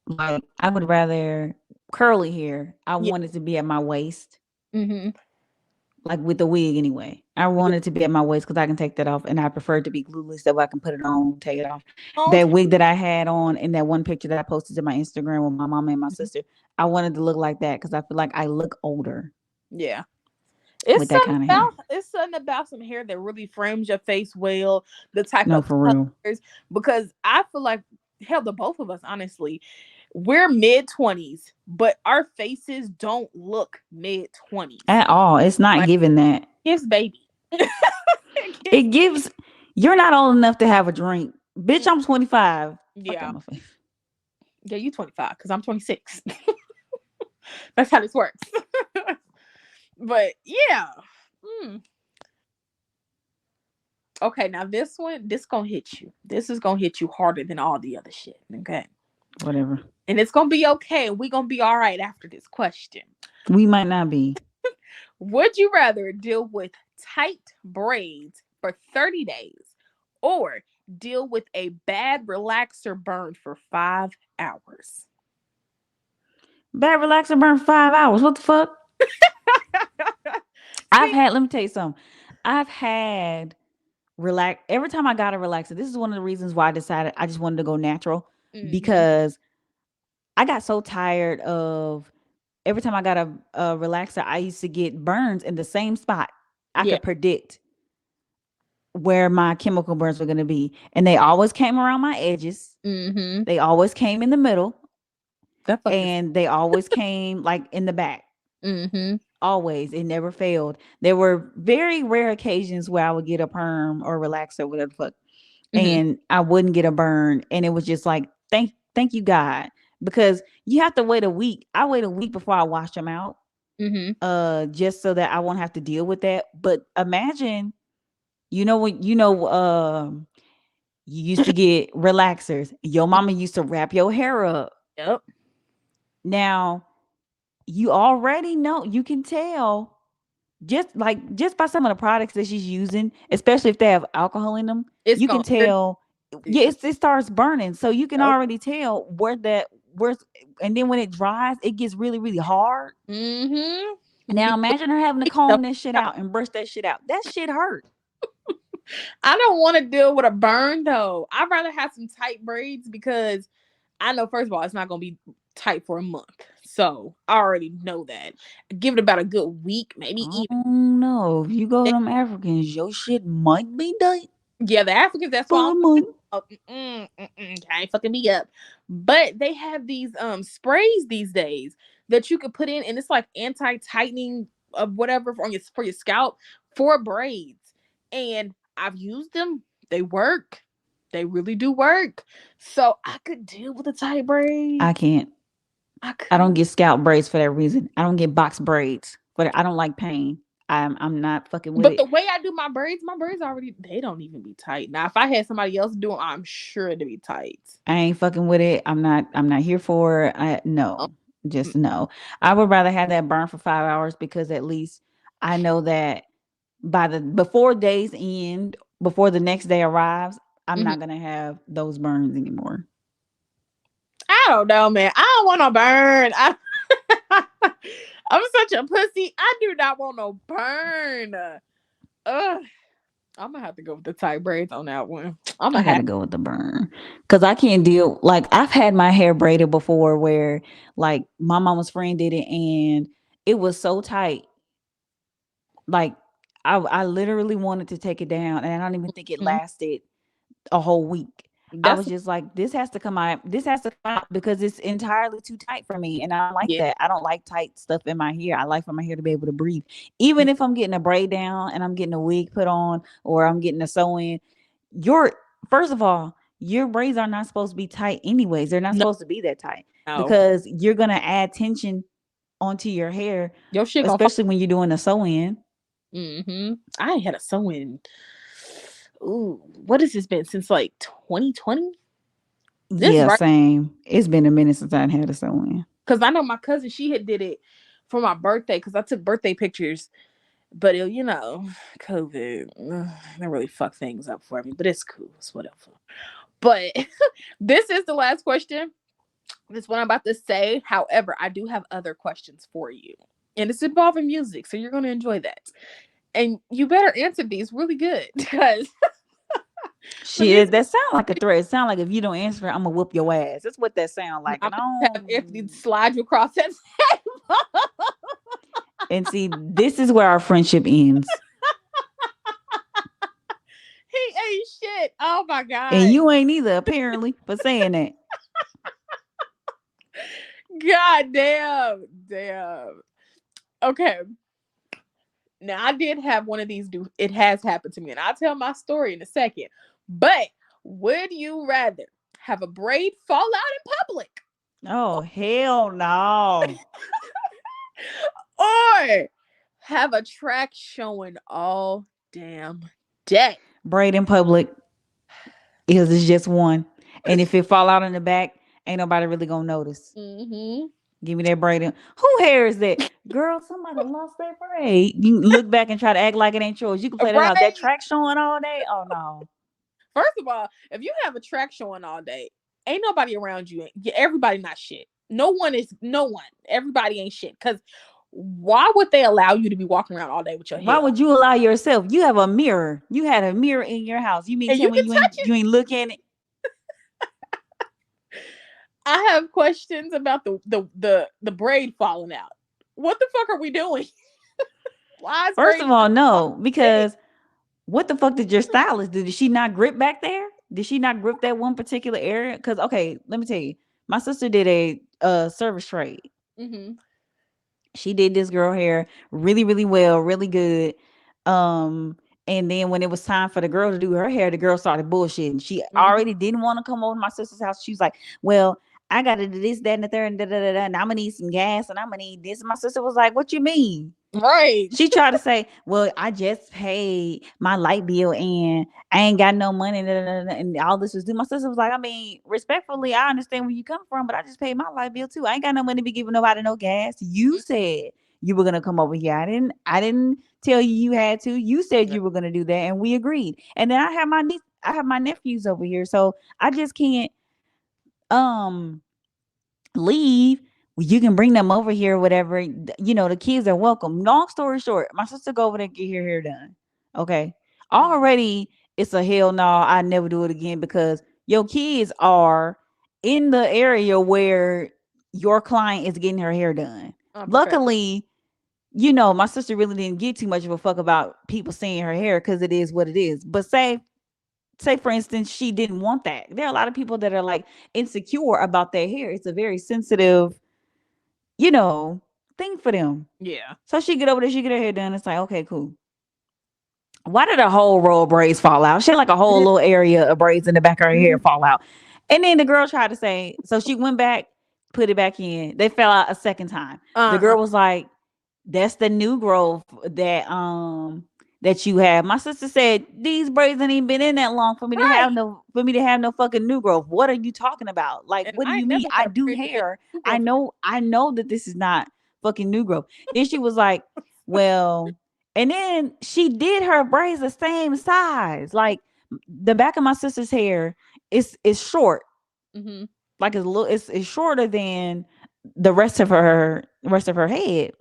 like I would rather curly hair. I Yeah. want it to be at my waist, Mm-hmm. like with the wig anyway. I Yeah. want it to be at my waist because I can take that off, and I prefer it to be glueless so I can put it on, take it off. Oh, That wig that I had on in that one picture that I posted to my Instagram with my mama and my sister, I wanted to look like that because I feel like I look older yeah. with that kind of hair. It's something about some hair that really frames your face well, the type No, of for real. colors. Because I feel like hell, the both of us, honestly, we're mid 20s, but our faces don't look mid 20s. At all. It's not Like giving that. gives baby. It Gives, gives you're not old enough to have a drink. Bitch, I'm 25. Fuck out yeah. my face. Yeah, you 25 because I'm 26. That's how this works. But yeah. Hmm. Okay, now this gonna hit you. This is gonna hit you harder than all the other shit. Okay. Whatever. And it's gonna be okay. We gonna be all right after this question. We might not be. Would you rather deal with tight braids for 30 days or deal with a bad relaxer burn for 5 hours? Bad relaxer burn 5 hours. What the fuck? See, Let me tell you something. I've had relax every time I got a relaxer. This is one of the reasons why I decided I just wanted to go natural mm-hmm, because I got so tired of every time I got a relaxer, I used to get burns in the same spot. I yeah, could predict where my chemical burns were going to be. And they always came around my edges. mm-hmm. They always came in the middle. That fuck is, And they always came like in the back. mm-hmm, Always. It never failed. There were very rare occasions where I would get a perm or relaxer, whatever the fuck, mm-hmm, and I wouldn't get a burn. And it was just like, thank you, God. Because you have to wait a week. I wait a week before I wash them out. mm-hmm. Just so that I won't have to deal with that. But imagine, when you used to get relaxers. Your mama used to wrap your hair up. Yep. Now you already know, you can tell just by some of the products that she's using, especially if they have alcohol in them, It's you can gonna hurt. tell. Yeah, it starts burning, so you can Yep. already tell where's, and then when it dries, it gets really really hard. Mm-hmm. Now imagine her having to So, comb that shit out and brush that shit out. That shit hurt. I don't want to deal with a burn though. I'd rather have some tight braids because I know first of all it's not gonna be tight for a month. So I already know that. Give it about a good week, maybe I even. don't know. If you go to them Africans, your shit might be done Yeah, the Africans. That's why for a month. oh, ain't fucking me up. But they have these sprays these days that you could put in, and it's like anti tightening of whatever for your scalp for braids. And I've used them. They work. They really do work. So I could deal with the tight I braids. can't. I I don't could. get scalp braids for that reason. I don't get box braids, but I don't like pain. I'm not fucking with But it. the way I do my braids already, they don't even be tight. Now, if I had somebody else do them, I'm sure it'd be tight. I ain't fucking with it. I'm not here for it. Oh, No. mm, Just no. I would rather have that burn for 5 hours because at least I know that before days end, before the next day arrives, I'm mhm. not gonna have those burns anymore. I don't know, man. I don't want to burn. I'm such a pussy. I do not want no burn. Ugh. I'm gonna have to go with the tight braids on that one. I'm I gonna have. gotta go with the burn because I can't deal. Like I've had my hair braided before, where like my mama's friend did it, and it was so tight. Like I literally wanted to take it down, and I don't even think it Mhm. lasted a whole week. I That's was just like, this has to come out. This has to come out because it's entirely too tight for me, and I don't like yeah. that. I don't like tight stuff in my hair. I like for my hair to be able to breathe, even if I'm getting a braid down and I'm getting a wig put on or I'm getting a sew in. Your First of all, your braids are not supposed to be tight anyways. They're not No, supposed to be that tight no. because you're gonna add tension onto your hair, Your shit gonna fall. especially when you're doing a sew in. I ain't had a sew in. Ooh, what has this been since like 2020? This Yeah, right same. It's been a minute since I had a sew in. because I know my cousin she had did it for my birthday because I took birthday pictures, but it, COVID that really fucked things up for me. But it's cool. It's whatever. But this is the last question. This is what I'm about to say. However, I do have other questions for you, and it's involving music, so you're going to enjoy that. And you better answer these really good because the Shit, music. that sound like a threat. It sound like if you don't answer it, I'm gonna whoop your ass. That's what that sound like. I'm And I gonna have don't. Anthony slide you across that table. And see, this is where our friendship ends. He ain't shit. Oh my And god. you ain't either, apparently, for saying that. God damn. Damn. Okay. Now I did have one of these do it has happened to me, and I'll tell my story in a second. But would you rather have a braid fall out in public Oh hell no! or have a track showing all damn day? Braid in public because it's just one, and if it fall out in the back, ain't nobody really gonna notice. Mm-hmm. Give me that braid. Who hair is that? Girl, somebody lost their braid. You look back and try to act like it ain't yours. You can play that out. That Right? track showing all day. Oh no. First of all, if you have a track showing all day, ain't nobody around you. Everybody not shit. No one. Everybody ain't shit. Cause why would they allow you to be walking around all day with your Why head would you allow yourself? You have a mirror. You had a mirror in your house. You mean and tell you me can touch it? you ain't look at it? I have questions about the braid falling out. What the fuck are we doing? Why is First braid of all, falling no, out? because what the fuck did your stylist do? Did she not grip back there? Did she not grip that one particular area? Because okay, let me tell you, my sister did a service trade. Mm-hmm. She did this girl hair really, really well, really good. Um, and then when it was time for the girl to do her hair, the girl started bullshitting. She Mm-hmm. already didn't want to come over to my sister's house. She was like, "Well, I got to do this, that, and the third, and da da da da. And I'm gonna need some gas, and I'm gonna need this." And my sister was like, "What you mean?" Right. She tried to say, "Well, I just paid my light bill and I ain't got no money," and all this was due. My sister was like, "I mean, respectfully, I understand where you come from, but I just paid my light bill too. I ain't got no money to be giving nobody no gas. You said you were gonna come over here. I didn't tell you you had to. You said you were gonna do that, and we agreed. And then I have my nephews over here, so I just can't um leave. Well, you can bring them over here, whatever. The kids are welcome. Long story short, my sister go over there and get her hair done. Okay. Mm. Already it's a hell no. I never do it again because your kids are in the area where your client is getting her hair done. Unprofessional. Luckily, my sister really didn't get too much of a fuck about people seeing her hair because it is what it is. But say for instance she didn't want that. There are a lot of people that are like insecure about their hair. It's a very sensitive you know thing for them. Yeah. So she get over there, she get her hair done. It's like, okay, cool. Why did a whole row of braids fall out? She had like a whole little area of braids in the back of her hair fall out. And then the girl tried to say, so she went back, put it back in. They fell out a second time. The Uh-uh. girl was like, that's the new growth that you have. My sister said these braids ain't even been in that long Right. for me to have no fucking new growth. What are you talking about? Like, And what do I you ain't mean? never I had do braids in hair. Google. I know that this is not fucking new growth. Then she was like, well, and then she did her braids the same size. Like the back of my sister's hair is short. Mm-hmm. Like it's a little it's shorter than the rest of her head.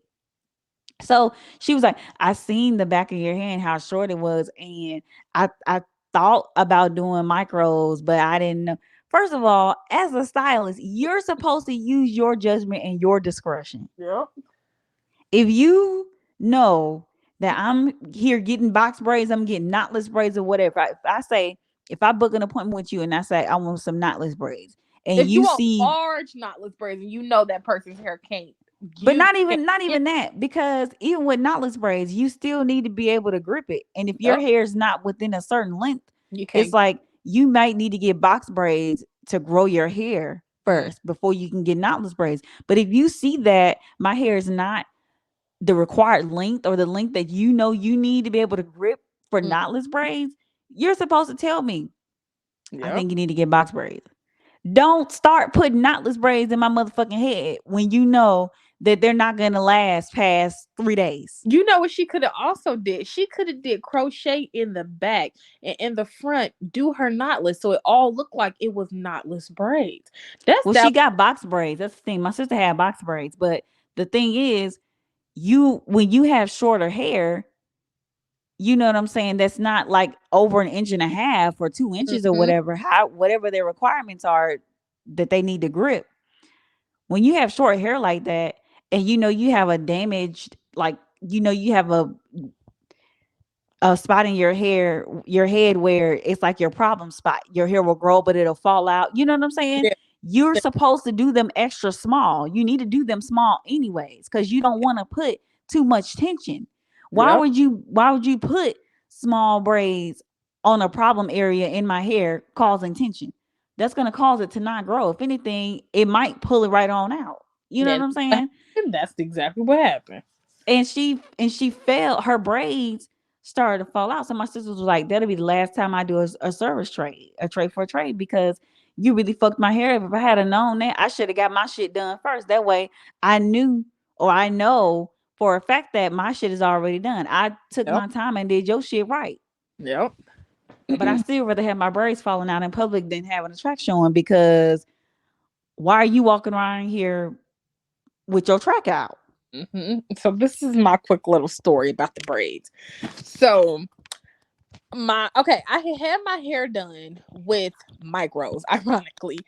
So she was like, I seen the back of your hand, how short it was, and I thought about doing micros, but I didn't know. First of all, as a stylist, you're supposed to use your judgment and your discretion. Yep. If you know that I'm here getting box braids, I'm getting knotless braids or whatever. If I say, if I book an appointment with you and I say I want some knotless braids, and If you you want see, large knotless braids and you know that person's hair can't, but you can't not get. even that, because even with knotless braids, you still need to be able to grip it. And if your Yep. hair is not within a certain length, You it's can't. like you might need to get box braids to grow your hair Mm. first before you can get knotless braids. But if you see that my hair is not the required length or the length that you know you need to be able to grip for Mm. knotless braids, you're supposed to tell me, I Yep. think you need to get box braids. Don't start putting knotless braids in my motherfucking head when you know that they're not gonna last past 3 days. You know what she could have also did? She could have did crochet in the back and in the front, do her knotless, so it all looked like it was knotless braids. That's Well, she that. got box braids. That's the thing. My sister had box braids, but the thing is, you when you have shorter hair, you know what I'm saying? That's not like over an inch and a half or 2 inches or Mm-hmm. whatever, whatever their requirements are that they need to grip. When you have short hair like that, and you know you have a damaged, like you have a spot in your head where it's like your problem spot. Your hair will grow, but it'll fall out. You know what I'm saying? Yeah. You're supposed to do them extra small. You need to do them small anyways, because you don't want to put too much tension. Yep. Why would you put small braids on a problem area in my hair causing tension? That's gonna cause it to not grow. If anything, it might pull it right on out. You know what Yeah. I'm saying? That's exactly what happened. And she fell, her braids started to fall out. So my sister was like, that'll be the last time I do a service trade, a trade for a trade, because you really fucked my hair up. If I had have known that, I should have got my shit done first. That way I knew, or I know for a fact that my shit is already done. I took Yep. my time and did your shit right. Yep. But I still rather have my braids falling out in public than having a track showing, because why are you walking around here with your track out? So this is my quick little story about the braids. So I had my hair done with micros, ironically,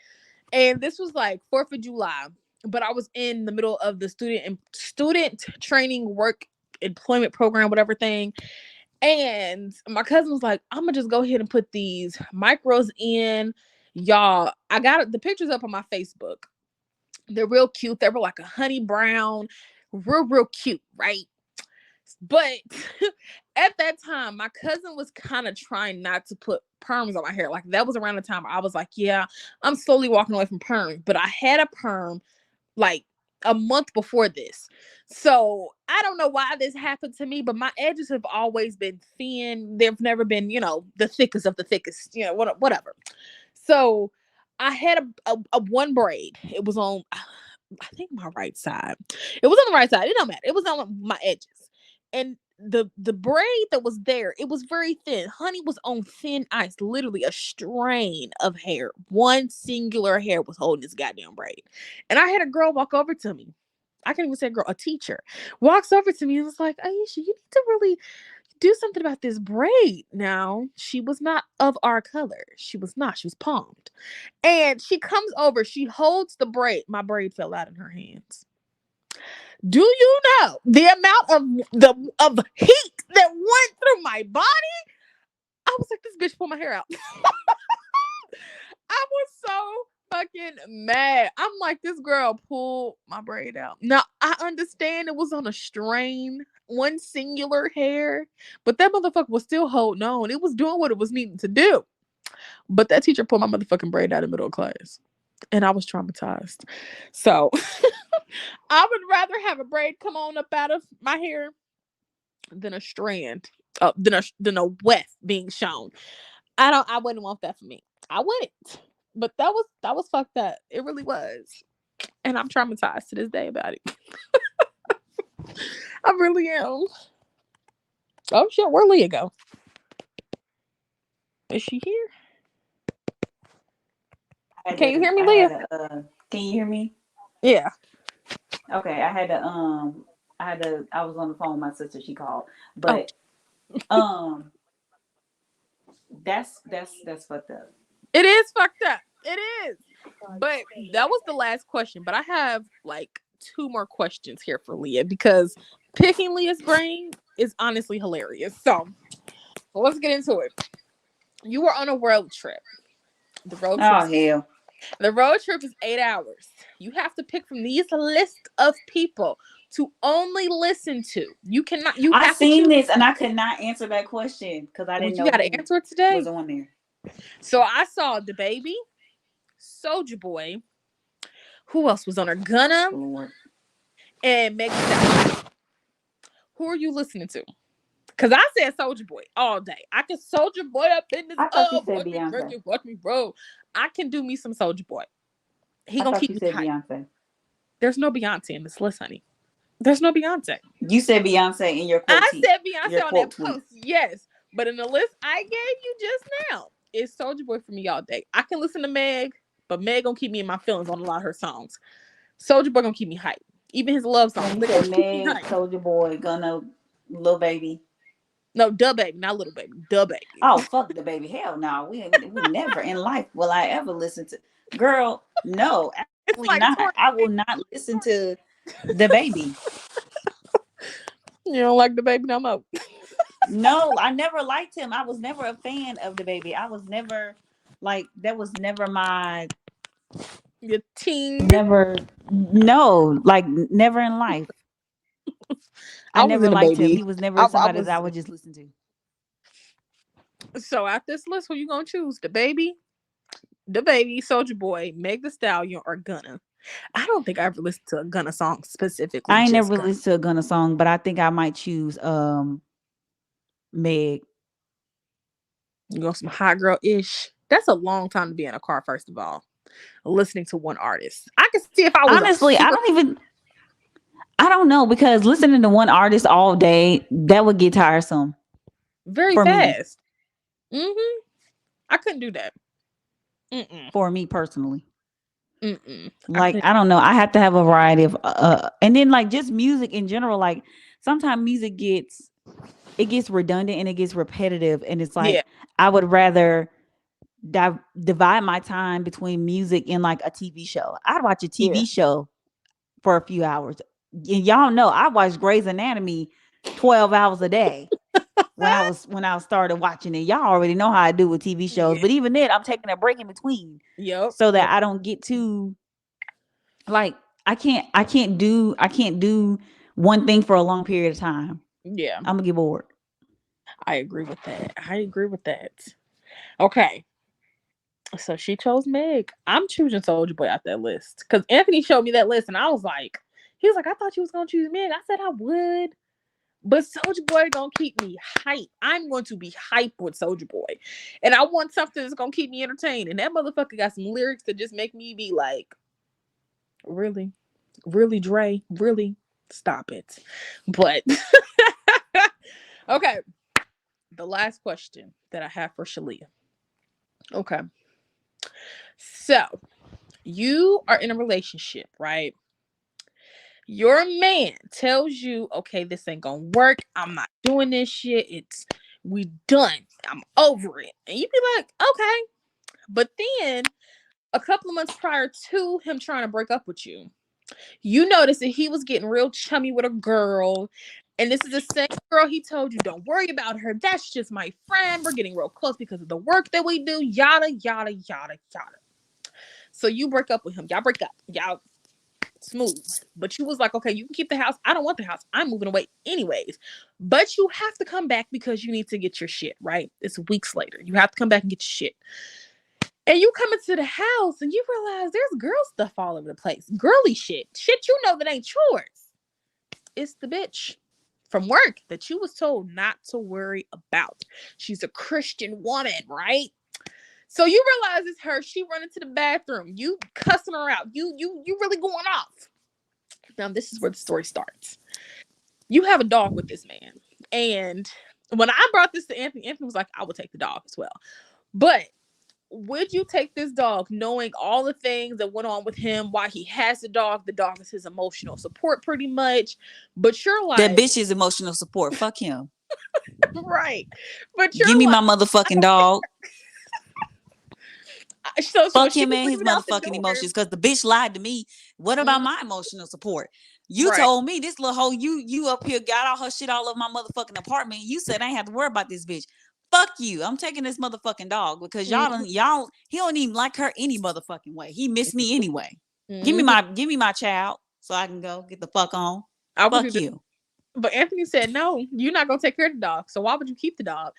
and this was like 4th of July, but I was in the middle of the student training work employment program, whatever thing. And my cousin was like, I'm gonna just go ahead and put these micros in. Y'all, I got the pictures up on my Facebook. They're real cute. They were like a honey brown, real cute, right? But at that time, my cousin was kind of trying not to put perms on my hair. Like that was around the time I was like, yeah, I'm slowly walking away from perm. But I had a perm like a month before this. So I don't know why this happened to me, but my edges have always been thin. They've never been, the thickest of the thickest, whatever. So I had a one braid. It was on, I think, my right side. It was on the right side. It don't matter. It was on my edges. And the braid that was there, it was very thin. Honey was on thin ice, literally a strain of hair. One singular hair was holding this goddamn braid. And I had a girl walk over to me. I can't even say girl, a teacher walks over to me and was like, Aisha, you need to really do something about this braid. Now, she was not of our color. She was not. She was palmed. And she comes over, she holds the braid. My braid fell out in her hands. Do you know the amount of heat that went through my body? I was like, this bitch pulled my hair out. I was so fucking mad. I'm like, this girl pulled my braid out. Now I understand it was on a strain. one singular hair, but that motherfucker was still holding on. It was doing what it was needing to do. But that teacher pulled my motherfucking braid out of middle of class. And I was traumatized. So I would rather have a braid come on up out of my hair than a strand, than a weft being shown. I wouldn't want that for me. I wouldn't. But that was fucked up. It really was. And I'm traumatized to this day about it. I really am. Oh shit, where'd Leah go? Is she here? Can you hear me, Leah? Can you hear me? Yeah. Okay, I was on the phone with my sister, she called. Oh. But that's fucked up. It is fucked up. It is. But that was the last question. But I have like 2 more questions here for Leah because picking Leah's brain is honestly hilarious. So let's get into it. You were on a road trip. The road trip. Oh hell. The road trip is 8 hours. You have to pick from these list of people to only listen to. You cannot. You I have seen to this and I could not answer that question because I didn't you know got to who answer it today. was on there. So I saw DaBaby, Soulja Boy. Who else was on there? Gunna Lord. and Meg Thee Stallion. Who are you listening to? Because I said Soulja Boy all day. I can Soulja Boy up in this. I thought you said Watch me Beyonce. drink it, watch me roll. I can do me some Soulja Boy. He I gonna thought keep you me said hype. Beyonce. There's no Beyonce in this list, honey. There's no Beyonce. You said Beyonce in your quote. I said Beyonce your on quote that tweet. post, yes. But in the list I gave you just now, it's Soulja Boy for me all day. I can listen to Meg, but Meg gonna keep me in my feelings on a lot of her songs. Soulja Boy gonna keep me hype. Even his love songs. You They said gonna keep me Meg, hype. Soulja Boy, Gunna, Lil Baby. No, DaBaby, not Little Baby. DaBaby. Oh fuck DaBaby. Hell no. We never in life will I ever listen to. Girl, no, It's absolutely like not. I will not listen to DaBaby. you don't like DaBaby no more. No, I never liked him. I was never a fan of DaBaby. I was never like that was never my Your teen. never no, like never in life. I I was never in liked him. DaBaby. He was never I somebody was that I would just listen to. so at this list, who you gonna choose? DaBaby, Soulja Boy, Meg Thee Stallion, or Gunna? I don't think I ever listened to a Gunna song specifically. I ain't Just never Gunna. listened to a Gunna song, but I think I might choose Meg. You know, some hot girl ish. That's a long time to be in a car. First of all, listening to one artist, I could see if I was Honestly, I don't know because listening to one artist all day, that would get tiresome very for me. fast. Mm-hmm. I couldn't do that. Mm-mm. For me personally. Mm-mm. Like I don't know, I have to have a variety of and then like just music in general, like sometimes music gets redundant and it gets repetitive and it's Yeah. like I would rather divide my time between music and like a TV show. I'd watch a Yeah. TV show for a few hours. And y'all know I watched Grey's Anatomy 12 hours a day when I started watching it. Y'all already know how I do with TV shows, Yeah. but even then I'm taking a break in between Yep. so that Yep. I don't get too like I can't do one thing for a long period of time. Yeah. I'm gonna get bored. I agree with that. I agree with that. Okay. So she chose Meg. I'm choosing Soulja Boy out that list. Because Anthony showed me that list and I was like, he was like, I thought you was gonna choose Meg. I said I would. But Soulja Boy gonna keep me hype. I'm going to be hype with Soulja Boy. And I want something that's gonna keep me entertained. And that motherfucker got some lyrics that just make me be like, really? Really, Dre? Really? Stop it. But okay. The last question that I have for Shalia. Okay. So you are in a relationship, right? Your man tells you, okay, this ain't gonna work. I'm not doing this shit. We done. I'm over it. And you be like, okay. But then a couple of months prior to him trying to break up with you notice that he was getting real chummy with a girl. And this is the same girl he told you, don't worry about her. That's just my friend. We're getting real close because of the work that we do. Yada, yada, yada, yada. So you break up with him. Y'all break up. Y'all smooth. But you was like, okay, you can keep the house. I don't want the house. I'm moving away anyways. But you have to come back because you need to get your shit, right? It's weeks later. You have to come back and get your shit. And you come into the house and you realize there's girl stuff all over the place. Girly shit. Shit you know that ain't yours. It's the bitch from work that you was told not to worry about. She's a Christian woman, right? So you realize it's her. She running to the bathroom. You cussing her out. You really going off. Now this is where the story starts. You have a dog with this man. And when I brought this to Anthony, Anthony was like, I will take the dog as well. But would you take this dog knowing all the things that went on with him, why he has the dog? The dog is his emotional support pretty much. But you're like, That bitch is emotional support. Fuck him. right. But you're Give me like, my motherfucking dog. so Fuck she him was and his leaving out the motherfucking door. emotions, because the bitch lied to me. What about my emotional support? You Right. told me this little hoe, you up here got all her shit all over my motherfucking apartment. You said I ain't have to worry about this bitch. Fuck you. I'm taking this motherfucking dog because y'all he don't even like her any motherfucking way. He missed me anyway. Give me my child so I can go get the fuck on. Fuck you. But Anthony said, no, you're not gonna take care of the dog. So why would you keep the dog?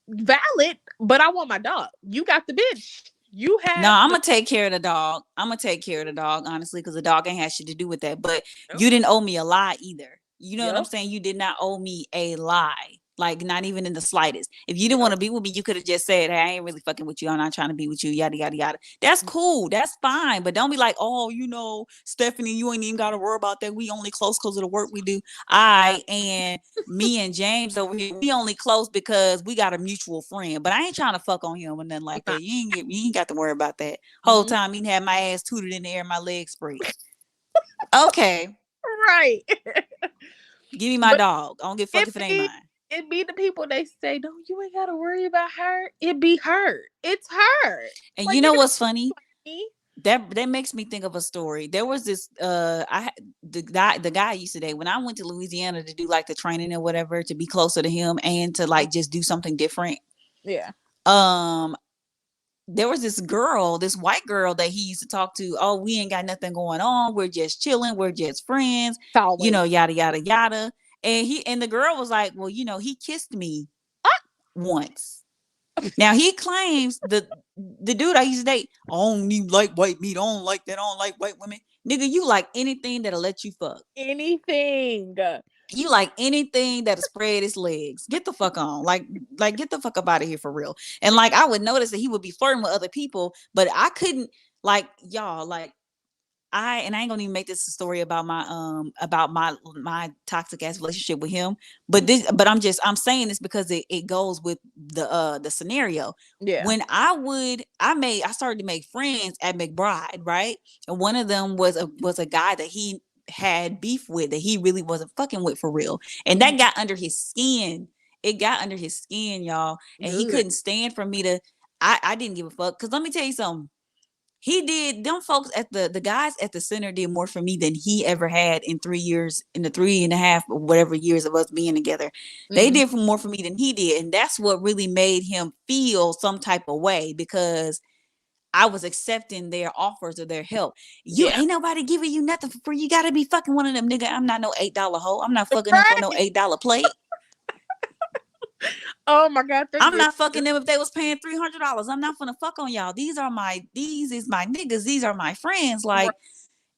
Valid, but I want my dog. You got the bitch. You have No, I'm gonna take care of the dog. I'm gonna take care of the dog, honestly, because the dog ain't had shit to do with that. But you didn't owe me a lie either. You know what I'm saying? You did not owe me a lie. Like, not even in the slightest. If you didn't want to be with me, you could have just said, hey, I ain't really fucking with you. I'm not trying to be with you. Yada, yada, yada. That's cool. That's fine. But don't be like, oh, Stephanie, you ain't even got to worry about that. We only close because of the work we do. And me and James over here, we only close because we got a mutual friend. But I ain't trying to fuck on him or nothing like that. You ain't got to worry about that. Whole time he had my ass tooted in the air, my legs spread. Okay. Right. Give me my dog. I don't give a fuck if it ain't mine. It be the people they say, no, you ain't gotta worry about her. It be her. It's her. And like, you know what's funny? That makes me think of a story. There was this the guy I used to date when I went to Louisiana to do like the training or whatever, to be closer to him and to like just do something different. Yeah. There was this white girl that he used to talk to. Oh, we ain't got nothing going on. We're just chilling. We're just friends. Always. Yada, yada, yada. And the girl was like, well, he kissed me once. Now he claims the dude I used to date, I don't even like white meat. I don't like that. I don't like white women. Nigga, you like anything that'll let you fuck. Anything. You like anything that'll spread its legs. Get the fuck on. Like get the fuck up out of here for real. And like I would notice that he would be flirting with other people, but I couldn't, like, y'all, like I ain't gonna even make this a story about my toxic ass relationship with him, but I'm saying this because it goes with the scenario. Yeah. When I started to make friends at McBride, right? And one of them was a guy that he had beef with, that he really wasn't fucking with for real, and that got under his skin. It got under his skin, y'all, and he couldn't stand for me to. I didn't give a fuck, because let me tell you something. He did, them folks at the guys at the center did more for me than he ever had in 3 years, in the 3.5 or whatever years of us being together. Mm-hmm. They did more for me than he did. And that's what really made him feel some type of way, because I was accepting their offers or their help. Ain't nobody giving you nothing for free. You got to be fucking one of them, nigga. I'm not no $8 hoe. I'm not fucking them for no $8 plate. Oh my God. I'm not fucking them if they was paying $300. I'm not gonna fuck on y'all. These is my niggas. These are my friends. Like,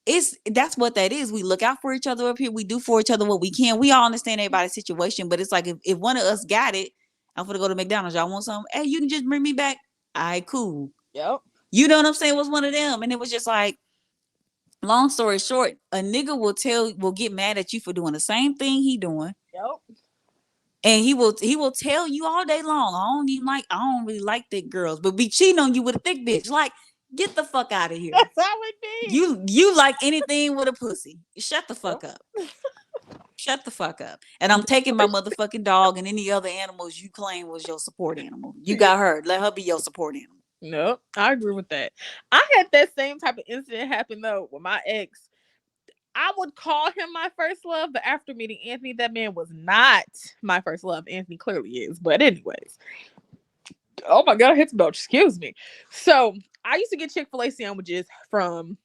that's what that is. We look out for each other up here. We do for each other what we can. We all understand everybody's situation, but it's like, if one of us got it, I'm gonna go to McDonald's. Y'all want something? Hey, you can just bring me back. All right, cool. Yep. You know what I'm saying? It was one of them. And it was just like, long story short, a nigga will get mad at you for doing the same thing he doing. Yep. And he will tell you all day long, I don't really like thick girls, but be cheating on you with a thick bitch. Like, get the fuck out of here. That's how it be. You like anything with a pussy. Shut the fuck up. Shut the fuck up. And I'm taking my motherfucking dog and any other animals you claim was your support animal. You got her. Let her be your support animal. Nope. I agree with that. I had that same type of incident happen though with my ex. I would call him my first love, but after meeting Anthony, that man was not my first love. Anthony clearly is. But anyways. Oh my God, I hit the belt. Excuse me. So I used to get Chick-fil-A sandwiches from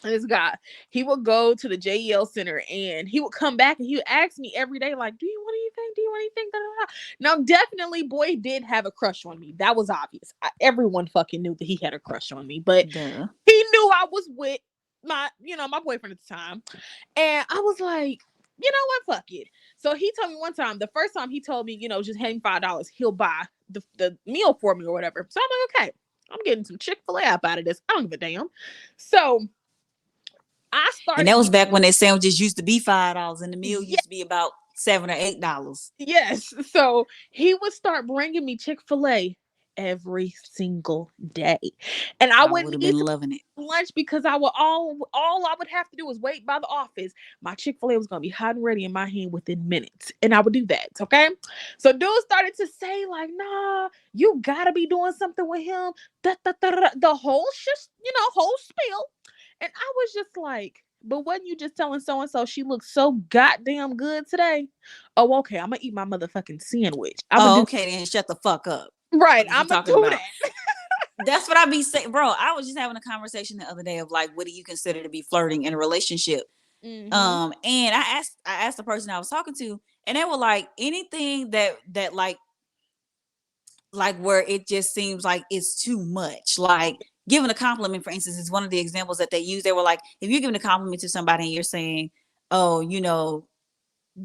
this guy, he would go to the JEL Center and he would come back and he would ask me every day, like, do you want anything? Do you want anything? Da, da, da. Now, definitely, boy did have a crush on me. That was obvious. Everyone fucking knew that he had a crush on me, but Duh. he knew I was with my boyfriend at the time. And I was like, you know what? Fuck it. So he told me one time, the first time he told me, just hand me $5, he'll buy the meal for me or whatever. So I'm like, okay, I'm getting some Chick-fil-A up out of this. I don't give a damn. So I And started that was getting, back when their sandwiches used to be $5 and the meal yeah, used to be about $7 or $8. yes. So he would start bringing me Chick-fil-A every single day. And I I would wouldn't have need been to loving it. lunch because I would all I would have to do was wait by the office. My Chick-fil-A was gonna be hot and ready in my hand within minutes. And I would do that. Okay. So dudes started to say, like, nah, you gotta be doing something with him. Da, da, da, da, the whole whole spiel. And I was just like, but wasn't you just telling so and so she looks so goddamn good today? Oh, okay. I'm gonna eat my motherfucking sandwich. I'm gonna Oh, do okay, then shut the fuck up. right. What is you I'm gonna talking do about? that. That's what I be saying, bro. I was just having a conversation the other day of like, what do you consider to be flirting in a relationship? Mm-hmm. And I asked the person I was talking to, and they were like, anything that like where it just seems like it's too much. Like giving a compliment, for instance, is one of the examples that they use. They were like, if you're giving a compliment to somebody and you're saying, oh,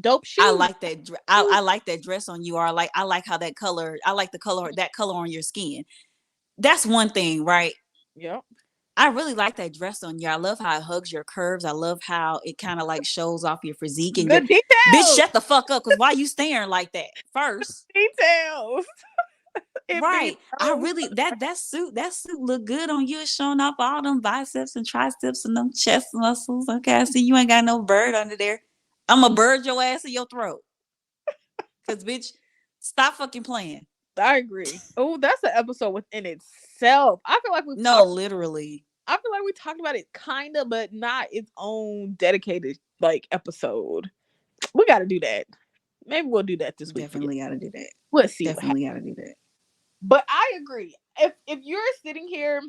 Dope I shoes. like that. I like that dress on you, or I like how that color. I like the color that color on your skin. That's one thing, right? Yep. I really like that dress on you. I love how it hugs your curves. I love how it kind of like shows off your physique and your The bitch. details. Shut the fuck up, because why you staring like that first? Details. It be Right. I really that suit look good on you. It's showing off all them biceps and triceps and them chest muscles. Okay, I see you ain't got no bird under there. I'm a bird your ass in your throat. Cause bitch, stop fucking playing. I agree. Oh, that's an episode within itself. I feel like we've No, talked. literally. I feel like we talked about it kinda, but not its own dedicated like episode. We got to do that. Maybe we'll do that this week. Definitely gotta do that. We'll see what happens. Definitely gotta do that. But I agree. If you're sitting here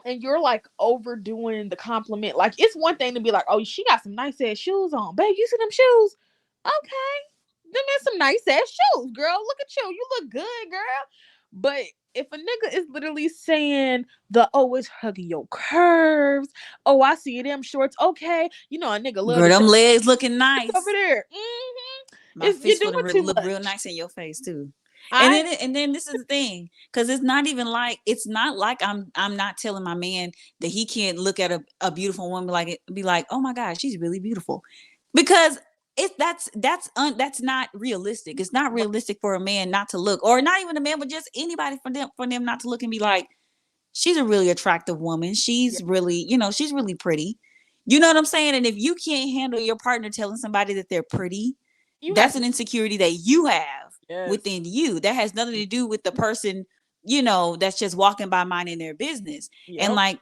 and you're like overdoing the compliment, like it's one thing to be like, oh, she got some nice ass shoes on, babe. You see them shoes? Okay, them is some nice ass shoes, girl. Look at you. You look good, girl. But if a nigga is literally saying it's hugging your curves. Oh, I see them shorts. Okay, a nigga love Girl, to them show legs looking over nice. there. My You're fist would doing have too look real much. nice in your face too. And I then this is the thing, because it's not like I'm not telling my man that he can't look at a beautiful woman be like, oh my God, she's really beautiful, because that's not realistic. It's not realistic for a man not to look, or not even a man, but just anybody, for them not to look and be like, she's a really attractive woman. yeah, She's really, she's really pretty. You know what I'm saying? And if you can't handle your partner telling somebody that they're pretty, you have that's to. an insecurity that you have Yes. within you. That has nothing to do with the person, that's just walking by minding their business. And Yep. like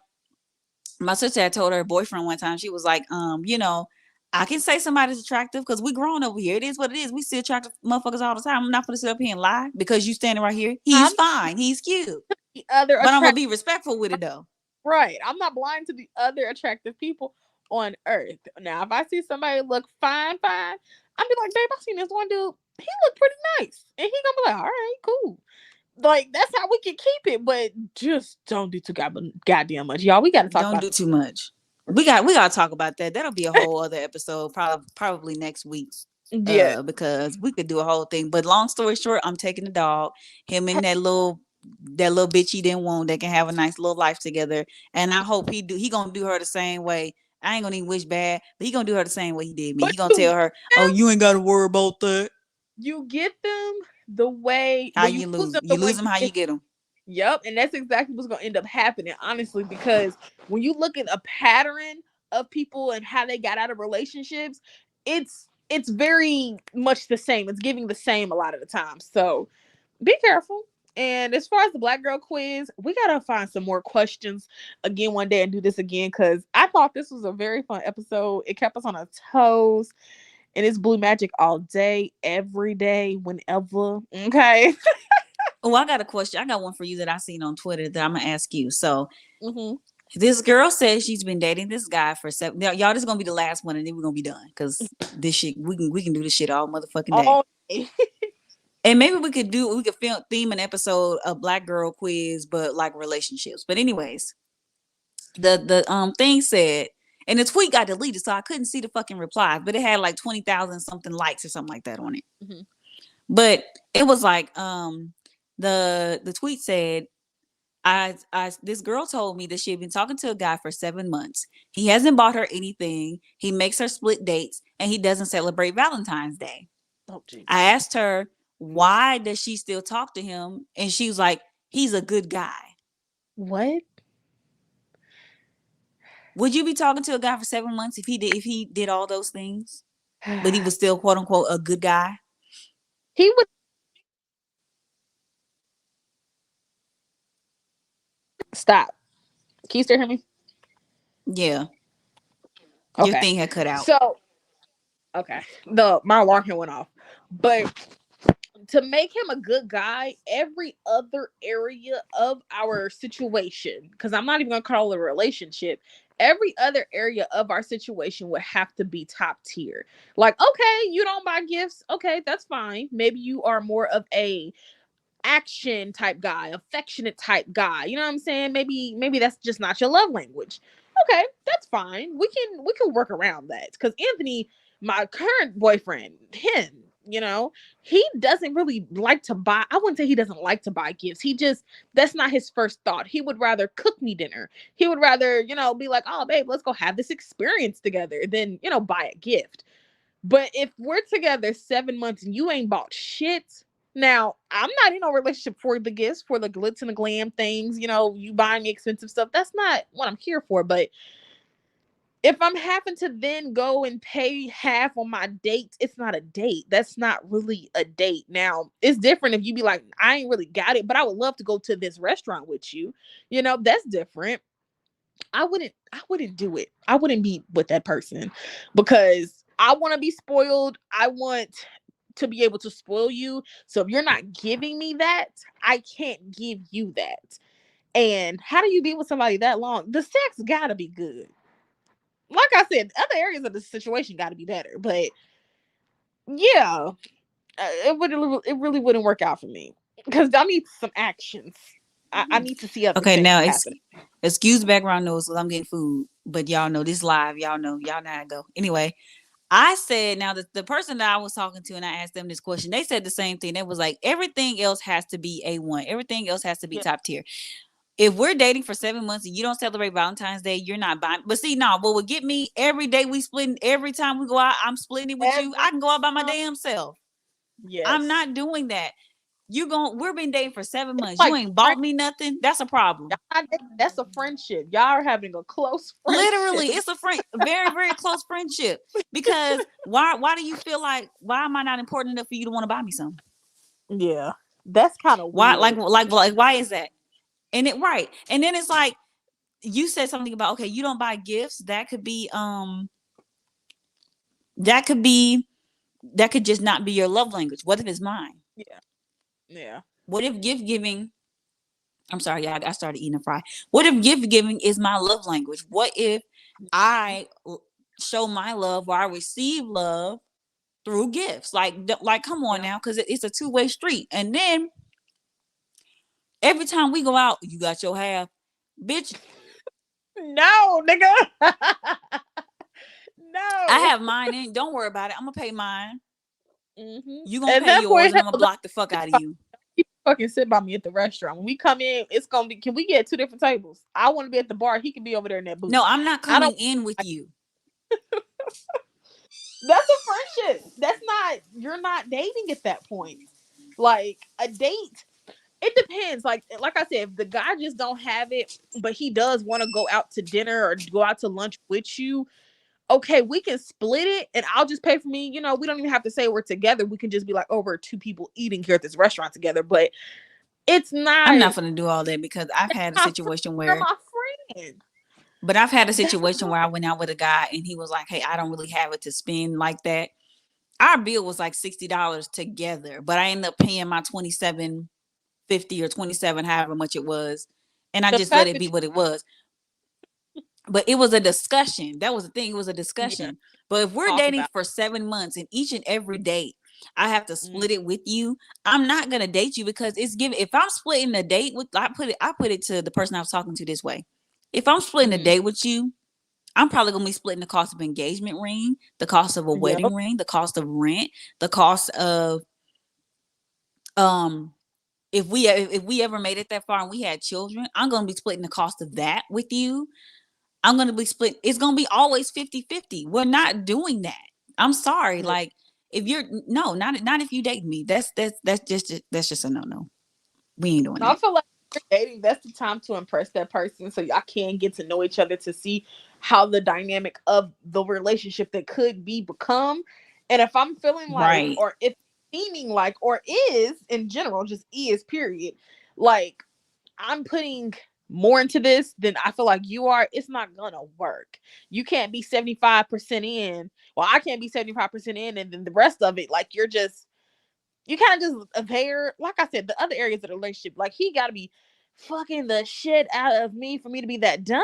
my sister had told her boyfriend one time, she was like, I can say somebody's attractive because we grown over here. It is what it is. We see attractive motherfuckers all the time. I'm not gonna sit up here and lie because you standing right here. He's I'm fine. He's cute. the other But I'm gonna attract be respectful with it though. right. I'm not blind to the other attractive people on earth. Now, if I see somebody look fine, I'll be like, babe, I seen this one dude. He look pretty nice. And he gonna be like, all right, cool. Like, that's how we can keep it, but just don't do too goddamn much. Y'all, we gotta talk Don't about do too much. We gotta talk about that. That'll be a whole other episode, probably next week. yeah. Because we could do a whole thing. But long story short, I'm taking the dog. Him and that little bitch he didn't want, that can have a nice little life together. And I hope he gonna do her the same way. I ain't gonna even wish bad, but he gonna do her the same way he did me. But He gonna tell her, oh, you ain't gotta worry about that. you get them the way, How well, you you lose lose? them the You way lose them you how get. you get them. Yep, and that's exactly what's gonna end up happening, honestly, because when you look at a pattern of people and how they got out of relationships, it's very much the same. It's giving the same a lot of the time. So be careful. And as far as the black girl quiz, we gotta find some more questions again one day and do this again because I thought this was a very fun episode. It kept us on our toes, and it's Blue Magic all day, every day, whenever. Okay. Oh, I got a question. I got one for you that I seen on Twitter that I'm gonna ask you. So hmm This girl says she's been dating this guy for 7. Now, y'all, this is gonna be the last one, and then we're gonna be done because this shit we can do this shit all motherfucking day. Oh, And maybe we could film theme an episode of Black Girl Quiz, but like relationships. But anyways, the thing said, and the tweet got deleted, so I couldn't see the fucking replies, but it had like 20,000 something likes or something like that on it. mm-hmm. But it was like the tweet said, I this girl told me that she had been talking to a guy for 7 months. He hasn't bought her anything. He makes her split dates, and he doesn't celebrate Valentine's Day. Oh, geez. I asked her, why does she still talk to him? And she was like, he's a good guy. What? Would you be talking to a guy for 7 months if he did all those things, but he was still quote unquote a good guy? He would stop. Can you still hear me? Yeah. Okay. Your thing had cut out. So, okay, my alarm here went off, but to make him a good guy, every other area of our situation, because I'm not even gonna call it a relationship, every other area of our situation would have to be top tier. Like, okay, you don't buy gifts, okay, that's fine. Maybe you are more of a action type guy, affectionate type guy. You know what I'm saying? Maybe that's just not your love language. Okay, that's fine. We can work around that. Because Anthony, my current boyfriend, he doesn't really like to buy. I wouldn't say he doesn't like to buy gifts. He just, that's not his first thought. He would rather cook me dinner. He would rather, be like, oh babe, let's go have this experience together than, buy a gift. But if we're together 7 months and you ain't bought shit, now I'm not in a relationship for the gifts, for the glitz and the glam things, you buying me expensive stuff. That's not what I'm here for. But if I'm having to then go and pay half on my date, it's not a date. That's not really a date. Now, it's different if you be like, I ain't really got it, but I would love to go to this restaurant with you. That's different. I wouldn't do it. I wouldn't be with that person because I want to be spoiled. I want to be able to spoil you. So if you're not giving me that, I can't give you that. And how do you be with somebody that long? The sex gotta be good. Like I said, other areas of the situation gotta be better. But yeah, it really wouldn't work out for me because I need some actions. I need to see other Okay, things now happen. excuse background noise because I'm getting food, but y'all know this live. Y'all know how I go. Anyway, I said, now the person that I was talking to and I asked them this question, they said the same thing. They was like, everything else has to be A1. Everything else has to be top tier. If we're dating for 7 months and you don't celebrate Valentine's Day, you're not buying. But see, no, what would get me every day we splitting, every time we go out, I'm splitting it with you. I can go out by my damn self. Yes. I'm not doing that. We're been dating for 7 months. Like, you ain't bought me nothing. That's a problem. That's a friendship. Y'all are having a close friendship. Literally, it's a very, very close friendship. Because why do you feel like, why am I not important enough for you to want to buy me something? Yeah. That's kind of why weird. like why is that? And it right. And then it's like you said something about, okay, you don't buy gifts. That could just not be your love language. What if it's mine? Yeah. What if gift giving, I'm sorry, yeah, I started eating a fry. What if gift giving is my love language? What if I show my love or I receive love through gifts? Like come on now, because it's a two-way street. And then every time we go out, you got your half, bitch. No, nigga. No. I have mine, and don't worry about it. I'm gonna pay mine. Mm-hmm. You gonna pay yours, and I'm gonna block the fuck out of you. You fucking sit by me at the restaurant. When we come in, it's gonna be, can we get 2 different tables? I want to be at the bar. He can be over there in that booth. No, I'm not coming in with you. That's a friendship. That's not, you're not dating at that point. Like a date, it depends. Like I said, if the guy just don't have it, but he does want to go out to dinner or go out to lunch with you, okay, we can split it and I'll just pay for me. We don't even have to say we're together. We can just be like, oh, we're 2 people eating here at this restaurant together. But it's not. I'm not going to do all that because I've had a situation where. My friend. But I've had a situation where I went out with a guy and he was like, hey, I don't really have it to spend like that. Our bill was like $60 together, but I ended up paying my $27.50 or $27, however much it was. And I just let it be what it was. But it was a discussion. That was the thing. It was a Yeah. discussion. But if we're Talk dating about. for 7 months and each and every date I have to Mm, split it with you, I'm not gonna date you because it's given. If I'm splitting a date with, I put it to the person I was talking to this way. If I'm splitting a mm, date with you, I'm probably gonna be splitting the cost of engagement ring, the cost of a yep. wedding ring, the cost of rent, the cost of um if we ever made it that far and we had children, I'm gonna be splitting the cost of that with you. I'm gonna be split. It's gonna be always 50-50. We're not doing that. I'm sorry. Yeah. Like if you're no, not if you date me. That's just a no. We ain't doing I that. feel like you're dating, that's the time to impress that person so y'all can get to know each other to see how the dynamic of the relationship that could be become. And if I'm feeling like, Right. or if seeming like, or is in general, just is period, like I'm putting more into this than I feel like you are, it's not gonna work. You can't be 75% in. Well, I can't be 75% in, and then the rest of it, like you're just, you kind of just there. Like I said, the other areas of the relationship, like he got to be fucking the shit out of me for me to be that dumb.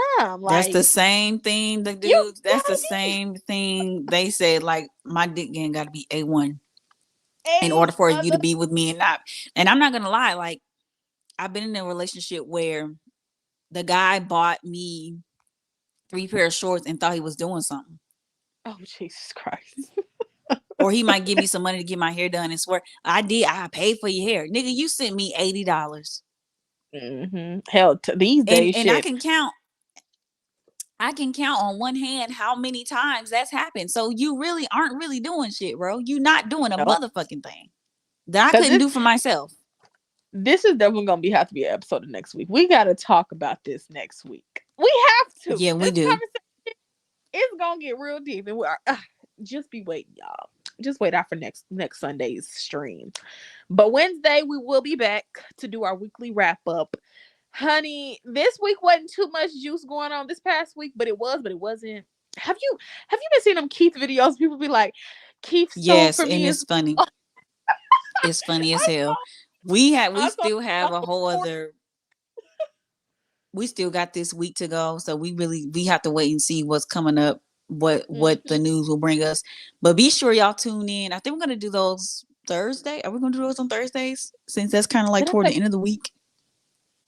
That's the Like same thing the you dudes. That's the gotta be same thing they said. Like my dick game got to be A1 in a order for you to mother. be with me and not. And I'm not gonna lie. Like I've been in a relationship where the guy bought me 3 pair of shorts and thought he was doing something. Oh Jesus Christ. Or he might give me some money to get my hair done and swear I paid for your hair. Nigga, you sent me $80. Hell, these And days, and I shit. can count on one hand how many times that's happened. So you really aren't really doing shit, bro. You not doing a Nope. motherfucking thing that I Cause couldn't do for myself. this is definitely gonna be have to be an episode of next week. We gotta talk about this next week. We have to. Yeah, we This do. conversation is gonna get real deep, and we are. Just be waiting, y'all. Just wait out for next Sunday's stream. But Wednesday we will be back to do our weekly wrap up. Honey, this week wasn't too much juice going on this past week, but it was, but it wasn't. Have you been seeing them Keith videos? People be like, Keith stole Yes, from and me it's as funny. It's funny as I hell. saw We I saw still have about a the whole fourth. other we still got this week to go. So we have to wait and see what's coming up, what the Mhm. news will bring us. But be sure y'all tune in. I think we're gonna do those Thursday. Are we gonna do those on Thursdays? Since that's kind of like Did I toward say the end of the week.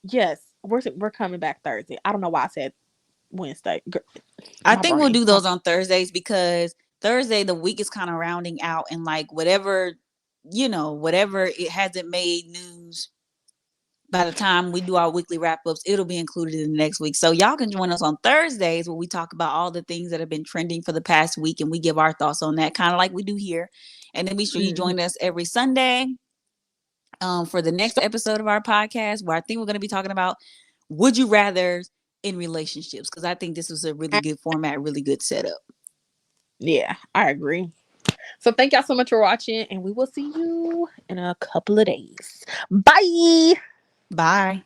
yes? We're coming back Thursday. I don't know why I said Wednesday. I My think we'll brain. do those on Thursdays because Thursday the week is kind of rounding out and like whatever it hasn't made news by the time we do our weekly wrap ups, it'll be included in the next week. So y'all can join us on Thursdays where we talk about all the things that have been trending for the past week and we give our thoughts on that, kind of like we do here. And then be sure you Mhm. join us every Sunday for the next episode of our podcast where I think we're going to be talking about would you rather in relationships because I think this was a really good format, really good setup. Yeah, I agree. So thank y'all so much for watching, and we will see you in a couple of days. Bye. Bye.